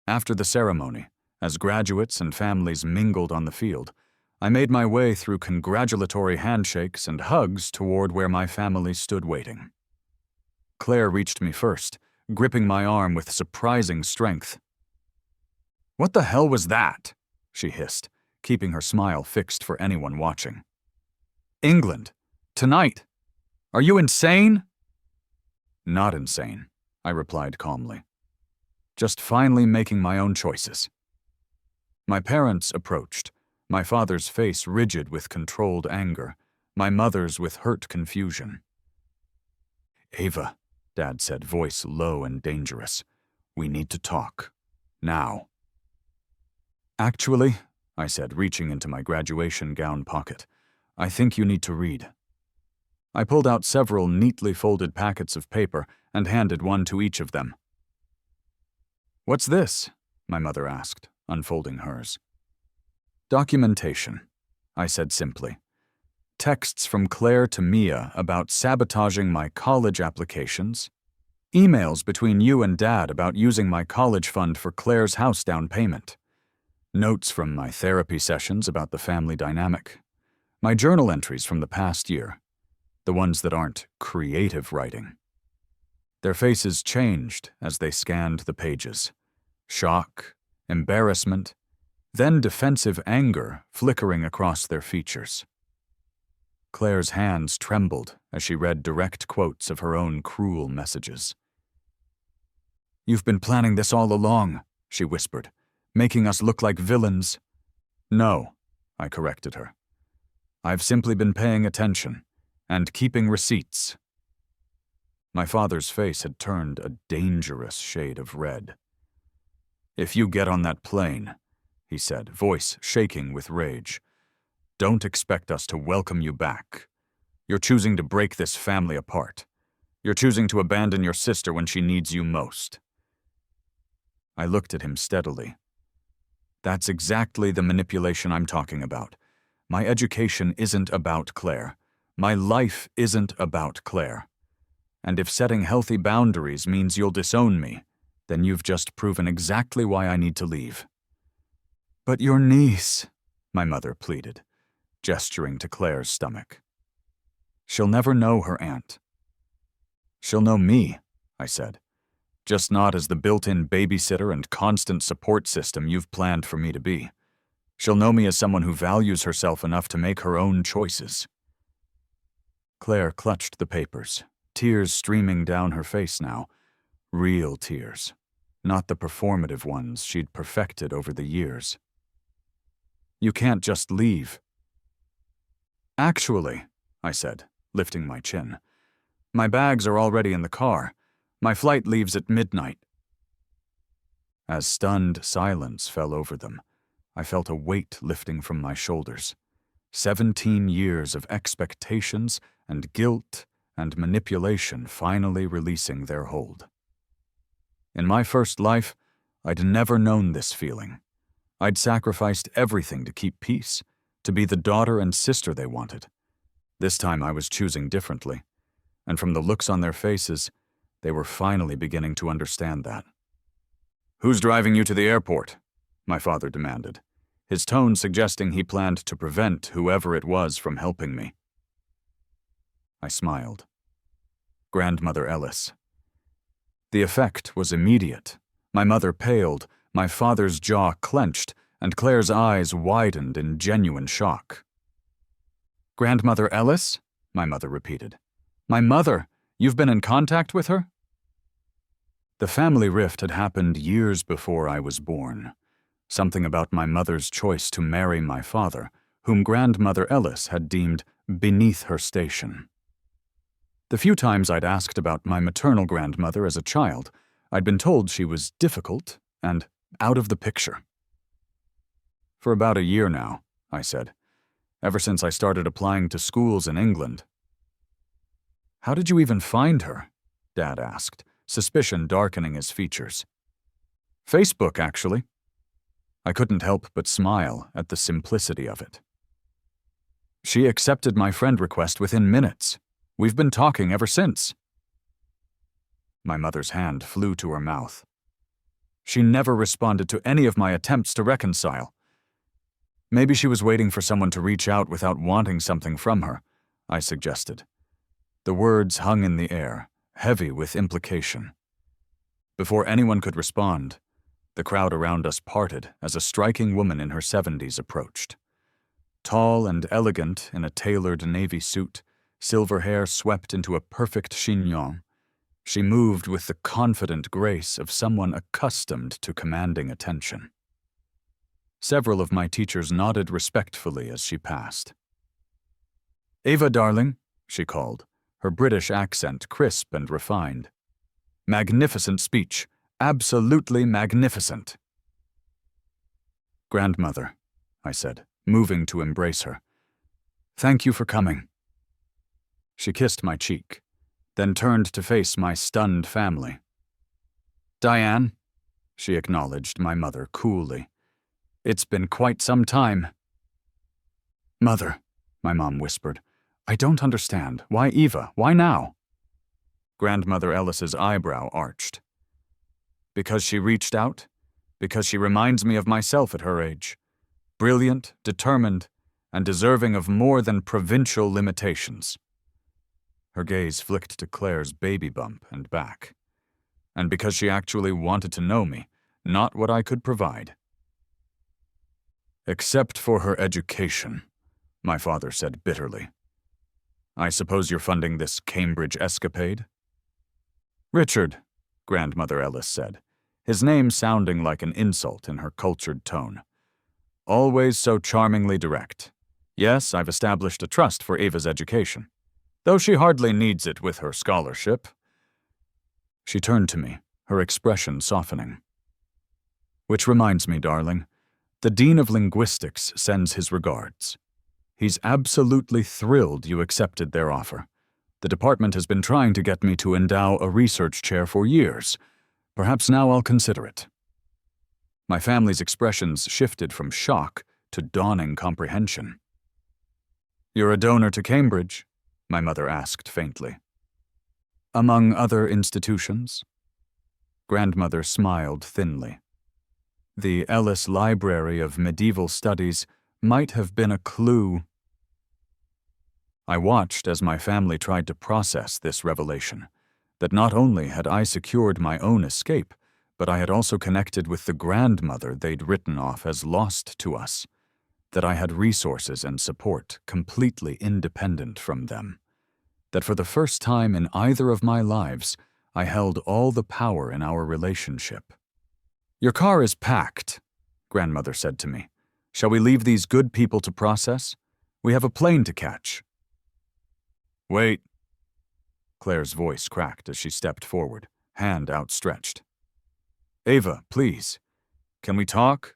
S1: After the ceremony, as graduates and families mingled on the field, I made my way through congratulatory handshakes and hugs toward where my family stood waiting. Claire reached me first, gripping my arm with surprising strength. "What the hell was that?" she hissed, keeping her smile fixed for anyone watching. "England. Tonight. Are you insane?" "Not insane," I replied calmly. "Just finally making my own choices." My parents approached, my father's face rigid with controlled anger, my mother's with hurt confusion. "Ava," Dad said, voice low and dangerous, "we need to talk. Now." "Actually," I said, reaching into my graduation gown pocket, "I think you need to read." I pulled out several neatly folded packets of paper and handed one to each of them. "What's this?" my mother asked, unfolding hers. "Documentation," I said simply. "Texts from Claire to Mia about sabotaging my college applications, emails between you and Dad about using my college fund for Claire's house down payment, notes from my therapy sessions about the family dynamic, my journal entries from the past year, the ones that aren't creative writing." Their faces changed as they scanned the pages. Shock, embarrassment, then defensive anger flickering across their features. Claire's hands trembled as she read direct quotes of her own cruel messages. "You've been planning this all along," she whispered, "making us look like villains." "No," I corrected her. "I've simply been paying attention and keeping receipts." My father's face had turned a dangerous shade of red. "If you get on that plane," he said, voice shaking with rage, "don't expect us to welcome you back. You're choosing to break this family apart. You're choosing to abandon your sister when she needs you most." I looked at him steadily. "That's exactly the manipulation I'm talking about. My education isn't about Claire. My life isn't about Claire. And if setting healthy boundaries means you'll disown me, then you've just proven exactly why I need to leave." "But your niece," my mother pleaded, gesturing to Claire's stomach. "She'll never know her aunt." "She'll know me," I said, "just not as the built-in babysitter and constant support system you've planned for me to be. She'll know me as someone who values herself enough to make her own choices." Claire clutched the papers, tears streaming down her face now. Real tears, not the performative ones she'd perfected over the years. "You can't just leave." "Actually," I said, lifting my chin, "my bags are already in the car. My flight leaves at midnight." As stunned silence fell over them, I felt a weight lifting from my shoulders. 17 years of expectations and guilt and manipulation finally releasing their hold. In my first life, I'd never known this feeling. I'd sacrificed everything to keep peace, to be the daughter and sister they wanted. This time I was choosing differently, and from the looks on their faces, they were finally beginning to understand that. "Who's driving you to the airport?" my father demanded, his tone suggesting he planned to prevent whoever it was from helping me. I smiled. Grandmother Ellis. The effect was immediate. My mother paled, my father's jaw clenched, and Claire's eyes widened in genuine shock. "Grandmother Ellis?" my mother repeated. "My mother? You've been in contact with her?" The family rift had happened years before I was born. Something about my mother's choice to marry my father, whom Grandmother Ellis had deemed beneath her station. The few times I'd asked about my maternal grandmother as a child, I'd been told she was difficult and out of the picture. "For about a year now," I said, "ever since I started applying to schools in England." "How did you even find her?" Dad asked, suspicion darkening his features. "Facebook, actually." I couldn't help but smile at the simplicity of it. "She accepted my friend request within minutes. We've been talking ever since." My mother's hand flew to her mouth. "She never responded to any of my attempts to reconcile." "Maybe she was waiting for someone to reach out without wanting something from her," I suggested. The words hung in the air, heavy with implication. Before anyone could respond, the crowd around us parted as a striking woman in her 70s approached. Tall and elegant in a tailored navy suit, silver hair swept into a perfect chignon, she moved with the confident grace of someone accustomed to commanding attention. Several of my teachers nodded respectfully as she passed. "Ava, darling," she called, her British accent crisp and refined. "Magnificent speech. Absolutely magnificent." "Grandmother," I said, moving to embrace her. "Thank you for coming." She kissed my cheek, then turned to face my stunned family. "Diane," she acknowledged my mother coolly. "It's been quite some time." "Mother," my mom whispered, "I don't understand. Why Eva? Why now?" Grandmother Ellis's eyebrow arched. "Because she reached out? Because she reminds me of myself at her age. Brilliant, determined, and deserving of more than provincial limitations." Her gaze flicked to Claire's baby bump and back. "And because she actually wanted to know me, not what I could provide." "Except for her education," my father said bitterly. "I suppose you're funding this Cambridge escapade?" "Richard," Grandmother Ellis said, his name sounding like an insult in her cultured tone. "Always so charmingly direct. Yes, I've established a trust for Ava's education, though she hardly needs it with her scholarship." She turned to me, her expression softening. "Which reminds me, darling, the Dean of Linguistics sends his regards. He's absolutely thrilled you accepted their offer. The department has been trying to get me to endow a research chair for years. Perhaps now I'll consider it." My family's expressions shifted from shock to dawning comprehension. You're a donor to Cambridge? My mother asked faintly. Among other institutions? Grandmother smiled thinly. The Ellis Library of Medieval Studies might have been a clue. I watched as my family tried to process this revelation, that not only had I secured my own escape, but I had also connected with the grandmother they'd written off as lost to us, that I had resources and support completely independent from them, that for the first time in either of my lives, I held all the power in our relationship. Your car is packed, Grandmother said to me. Shall we leave these good people to process? We have a plane to catch. Wait. Claire's voice cracked as she stepped forward, hand outstretched. Ava, please. Can we talk?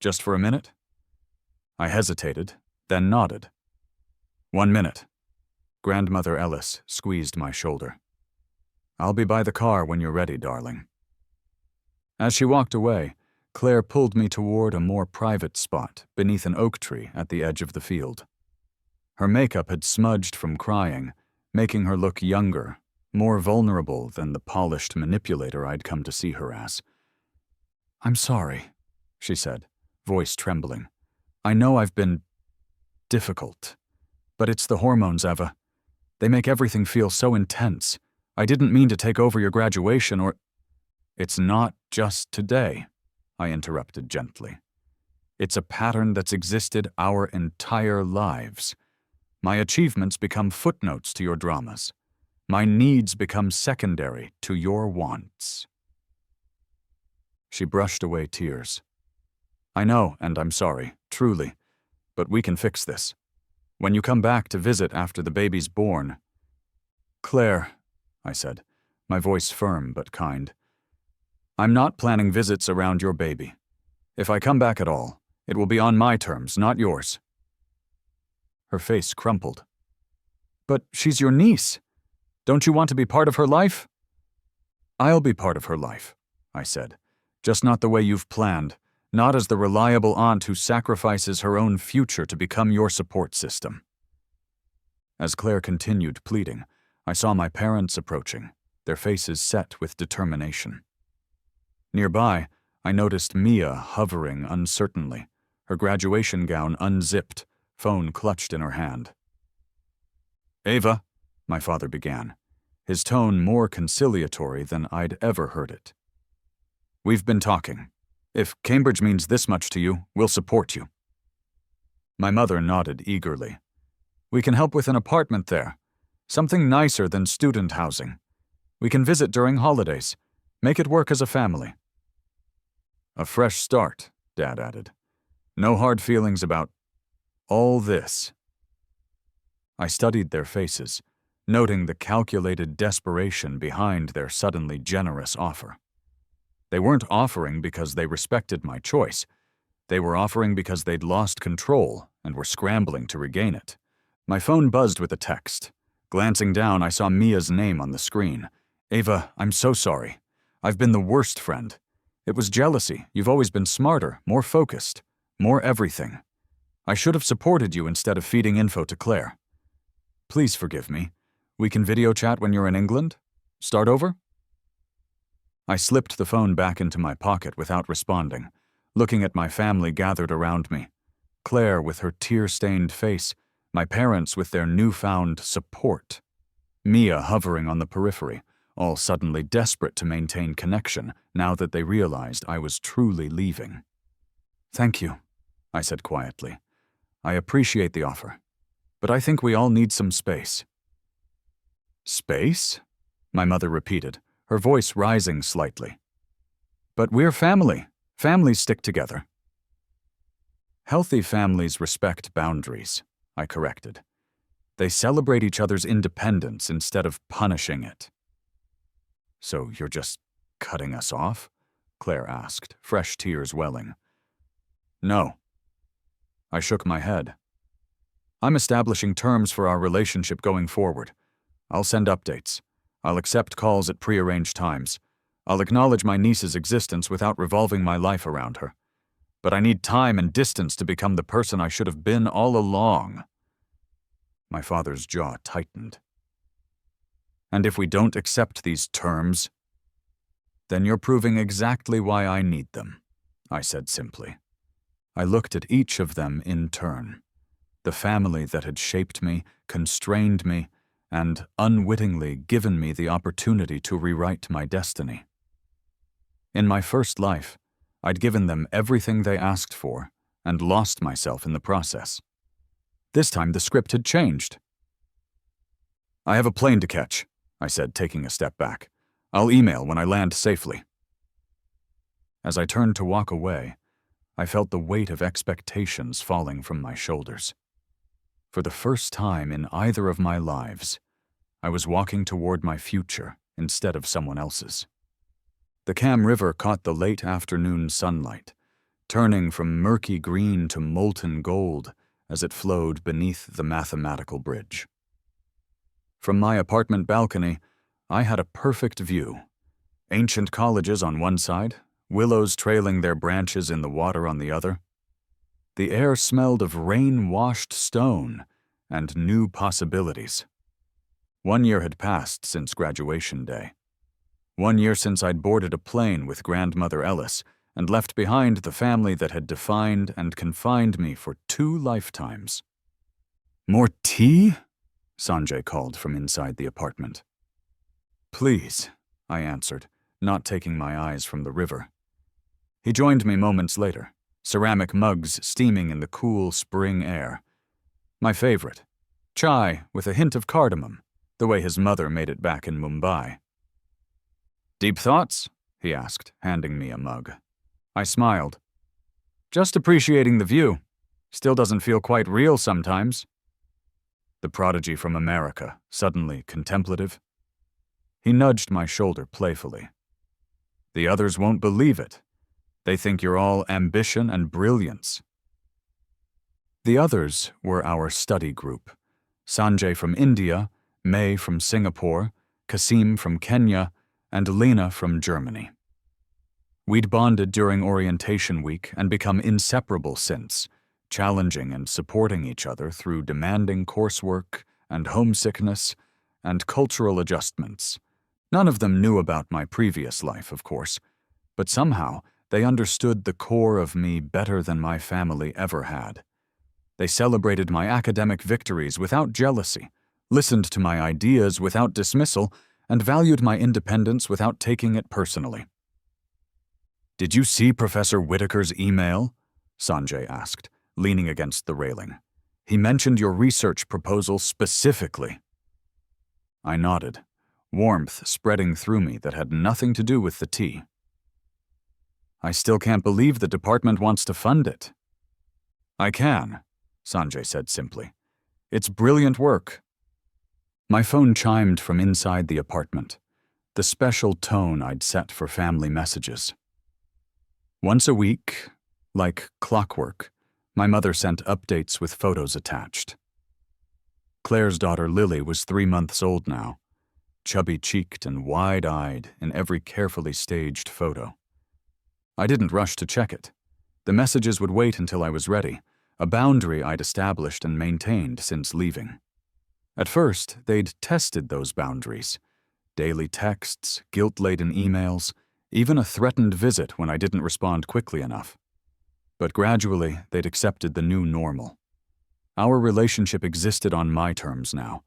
S1: Just for a minute? I hesitated, then nodded. 1 minute. Grandmother Ellis squeezed my shoulder. I'll be by the car when you're ready, darling. As she walked away, Claire pulled me toward a more private spot beneath an oak tree at the edge of the field. Her makeup had smudged from crying, making her look younger, more vulnerable than the polished manipulator I'd come to see her as. I'm sorry, she said, voice trembling. I know I've been difficult, but it's the hormones, Eva. They make everything feel so intense. I didn't mean to take over your graduation or— It's not just today, I interrupted gently. It's a pattern that's existed our entire lives. My achievements become footnotes to your dramas. My needs become secondary to your wants. She brushed away tears. I know, and I'm sorry, truly, but we can fix this. When you come back to visit after the baby's born— Claire, I said, my voice firm but kind, I'm not planning visits around your baby. If I come back at all, it will be on my terms, not yours. Her face crumpled. But she's your niece. Don't you want to be part of her life? I'll be part of her life, I said, just not the way you've planned, not as the reliable aunt who sacrifices her own future to become your support system. As Claire continued pleading, I saw my parents approaching, their faces set with determination. Nearby, I noticed Mia hovering uncertainly, her graduation gown unzipped, phone clutched in her hand. Ava, my father began, his tone more conciliatory than I'd ever heard it. We've been talking. If Cambridge means this much to you, we'll support you. My mother nodded eagerly. We can help with an apartment there, something nicer than student housing. We can visit during holidays, make it work as a family. A fresh start, Dad added. No hard feelings about all this. I studied their faces, noting the calculated desperation behind their suddenly generous offer. They weren't offering because they respected my choice. They were offering because they'd lost control and were scrambling to regain it. My phone buzzed with a text. Glancing down, I saw Mia's name on the screen. Ava, I'm so sorry. I've been the worst friend. It was jealousy. You've always been smarter, more focused, more everything. I should have supported you instead of feeding info to Claire. Please forgive me. We can video chat when you're in England? Start over? I slipped the phone back into my pocket without responding, looking at my family gathered around me. Claire with her tear-stained face, my parents with their newfound support. Mia hovering on the periphery, all suddenly desperate to maintain connection now that they realized I was truly leaving. Thank you, I said quietly. I appreciate the offer, but I think we all need some space. Space? My mother repeated, her voice rising slightly. But we're family. Families stick together. Healthy families respect boundaries, I corrected. They celebrate each other's independence instead of punishing it. So you're just cutting us off? Claire asked, fresh tears welling. No. I shook my head. I'm establishing terms for our relationship going forward. I'll send updates. I'll accept calls at prearranged times. I'll acknowledge my niece's existence without revolving my life around her. But I need time and distance to become the person I should have been all along. My father's jaw tightened. And if we don't accept these terms, then you're proving exactly why I need them, I said simply. I looked at each of them in turn. The family that had shaped me, constrained me, and unwittingly given me the opportunity to rewrite my destiny. In my first life, I'd given them everything they asked for and lost myself in the process. This time the script had changed. I have a plane to catch, I said, taking a step back. I'll email when I land safely. As I turned to walk away, I felt the weight of expectations falling from my shoulders. For the first time in either of my lives, I was walking toward my future instead of someone else's. The Cam River caught the late afternoon sunlight, turning from murky green to molten gold as it flowed beneath the mathematical bridge. From my apartment balcony, I had a perfect view. Ancient colleges on one side, willows trailing their branches in the water on the other. The air smelled of rain-washed stone and new possibilities. 1 year had passed since graduation day. 1 year since I'd boarded a plane with Grandmother Ellis and left behind the family that had defined and confined me for 2 lifetimes. "More tea?" Sanjay called from inside the apartment. "Please," I answered, not taking my eyes from the river. He joined me moments later, ceramic mugs steaming in the cool spring air. My favorite, chai with a hint of cardamom, the way his mother made it back in Mumbai. "Deep thoughts?" he asked, handing me a mug. I smiled. "Just appreciating the view. Still doesn't feel quite real sometimes." The prodigy from America, suddenly contemplative. He nudged my shoulder playfully. "The others won't believe it. They think you're all ambition and brilliance." The others were our study group. Sanjay from India, May from Singapore, Kasim from Kenya, and Lena from Germany. We'd bonded during orientation week and become inseparable since, challenging and supporting each other through demanding coursework and homesickness and cultural adjustments. None of them knew about my previous life, of course, but somehow they understood the core of me better than my family ever had. They celebrated my academic victories without jealousy, listened to my ideas without dismissal, and valued my independence without taking it personally. "Did you see Professor Whitaker's email?" Sanjay asked, leaning against the railing. "He mentioned your research proposal specifically." I nodded, warmth spreading through me that had nothing to do with the tea. "I still can't believe the department wants to fund it." "I can," Sanjay said simply. "It's brilliant work." My phone chimed from inside the apartment, the special tone I'd set for family messages. Once a week, like clockwork, my mother sent updates with photos attached. Claire's daughter Lily was 3 months old now, chubby-cheeked and wide-eyed in every carefully staged photo. I didn't rush to check it. The messages would wait until I was ready, a boundary I'd established and maintained since leaving. At first, they'd tested those boundaries. Daily texts, guilt-laden emails, even a threatened visit when I didn't respond quickly enough. But gradually, they'd accepted the new normal. Our relationship existed on my terms now,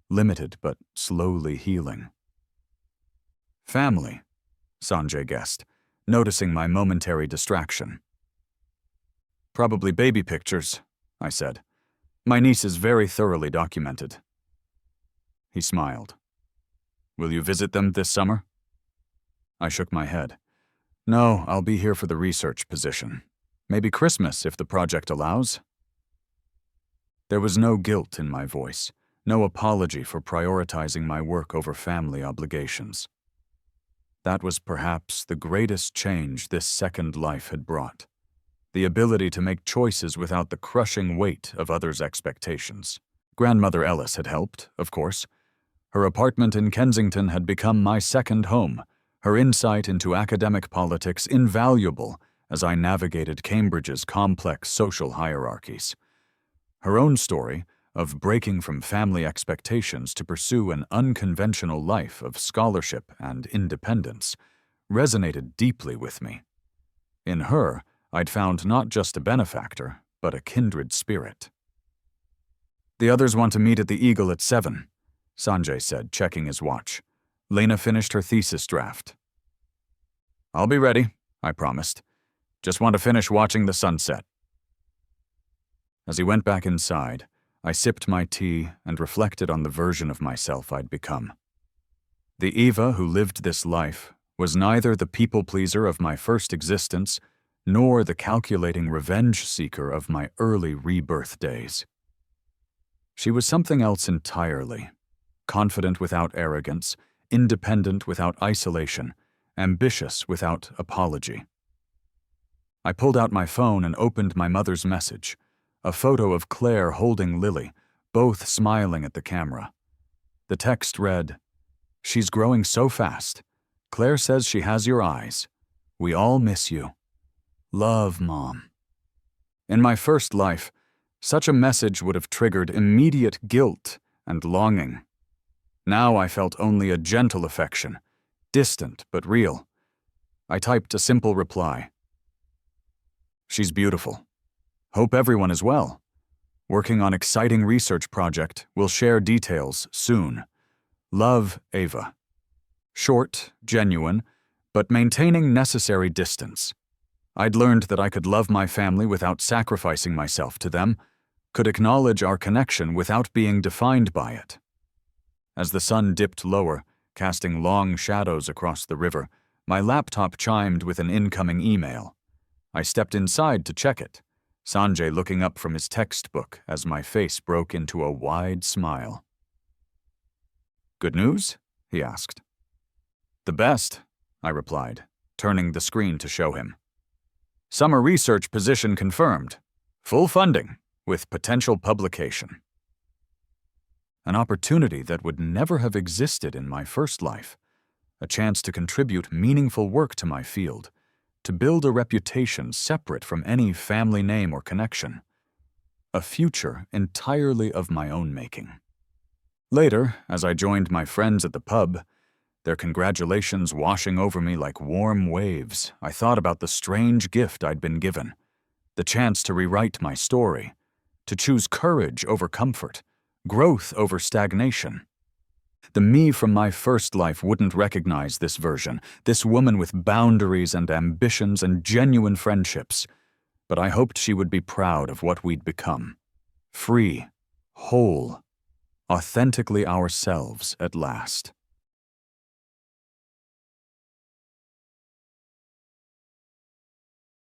S1: limited but slowly healing. "Family," Sanjay guessed, noticing my momentary distraction. "Probably baby pictures," I said. "My niece is very thoroughly documented." He smiled. "Will you visit them this summer?" I shook my head. "No, I'll be here for the research position. Maybe Christmas if the project allows." There was no guilt in my voice, no apology for prioritizing my work over family obligations. That was perhaps the greatest change this second life had brought. The ability to make choices without the crushing weight of others' expectations. Grandmother Ellis had helped, of course. Her apartment in Kensington had become my second home, her insight into academic politics invaluable as I navigated Cambridge's complex social hierarchies. Her own story, of breaking from family expectations to pursue an unconventional life of scholarship and independence, resonated deeply with me. In her, I'd found not just a benefactor, but a kindred spirit. "The others want to meet at the Eagle at 7, Sanjay said, checking his watch. Lena finished her thesis draft. "I'll be ready," I promised. "Just want to finish watching the sunset." As he went back inside, I sipped my tea and reflected on the version of myself I'd become. The Eva who lived this life was neither the people-pleaser of my first existence nor the calculating revenge-seeker of my early rebirth days. She was something else entirely, confident without arrogance, independent without isolation, ambitious without apology. I pulled out my phone and opened my mother's message, a photo of Claire holding Lily, both smiling at the camera. The text read, "She's growing so fast. Claire says she has your eyes. We all miss you. Love, Mom." In my first life, such a message would have triggered immediate guilt and longing. Now I felt only a gentle affection, distant but real. I typed a simple reply. "She's beautiful. Hope everyone is well. Working on exciting research project. We'll share details soon. Love, Ava." Short, genuine, but maintaining necessary distance. I'd learned that I could love my family without sacrificing myself to them, could acknowledge our connection without being defined by it. As the sun dipped lower, casting long shadows across the river, my laptop chimed with an incoming email. I stepped inside to check it, Sanjay looking up from his textbook as my face broke into a wide smile. "Good news?" he asked. "The best," I replied, turning the screen to show him. "Summer research position confirmed. Full funding, with potential publication." An opportunity that would never have existed in my first life. A chance to contribute meaningful work to my field, to build a reputation separate from any family name or connection. A future entirely of my own making. Later, as I joined my friends at the pub, their congratulations washing over me like warm waves, I thought about the strange gift I'd been given. The chance to rewrite my story, to choose courage over comfort, growth over stagnation. The me from my first life wouldn't recognize this version, this woman with boundaries and ambitions and genuine friendships, but I hoped she would be proud of what we'd become. Free, whole, authentically ourselves at last.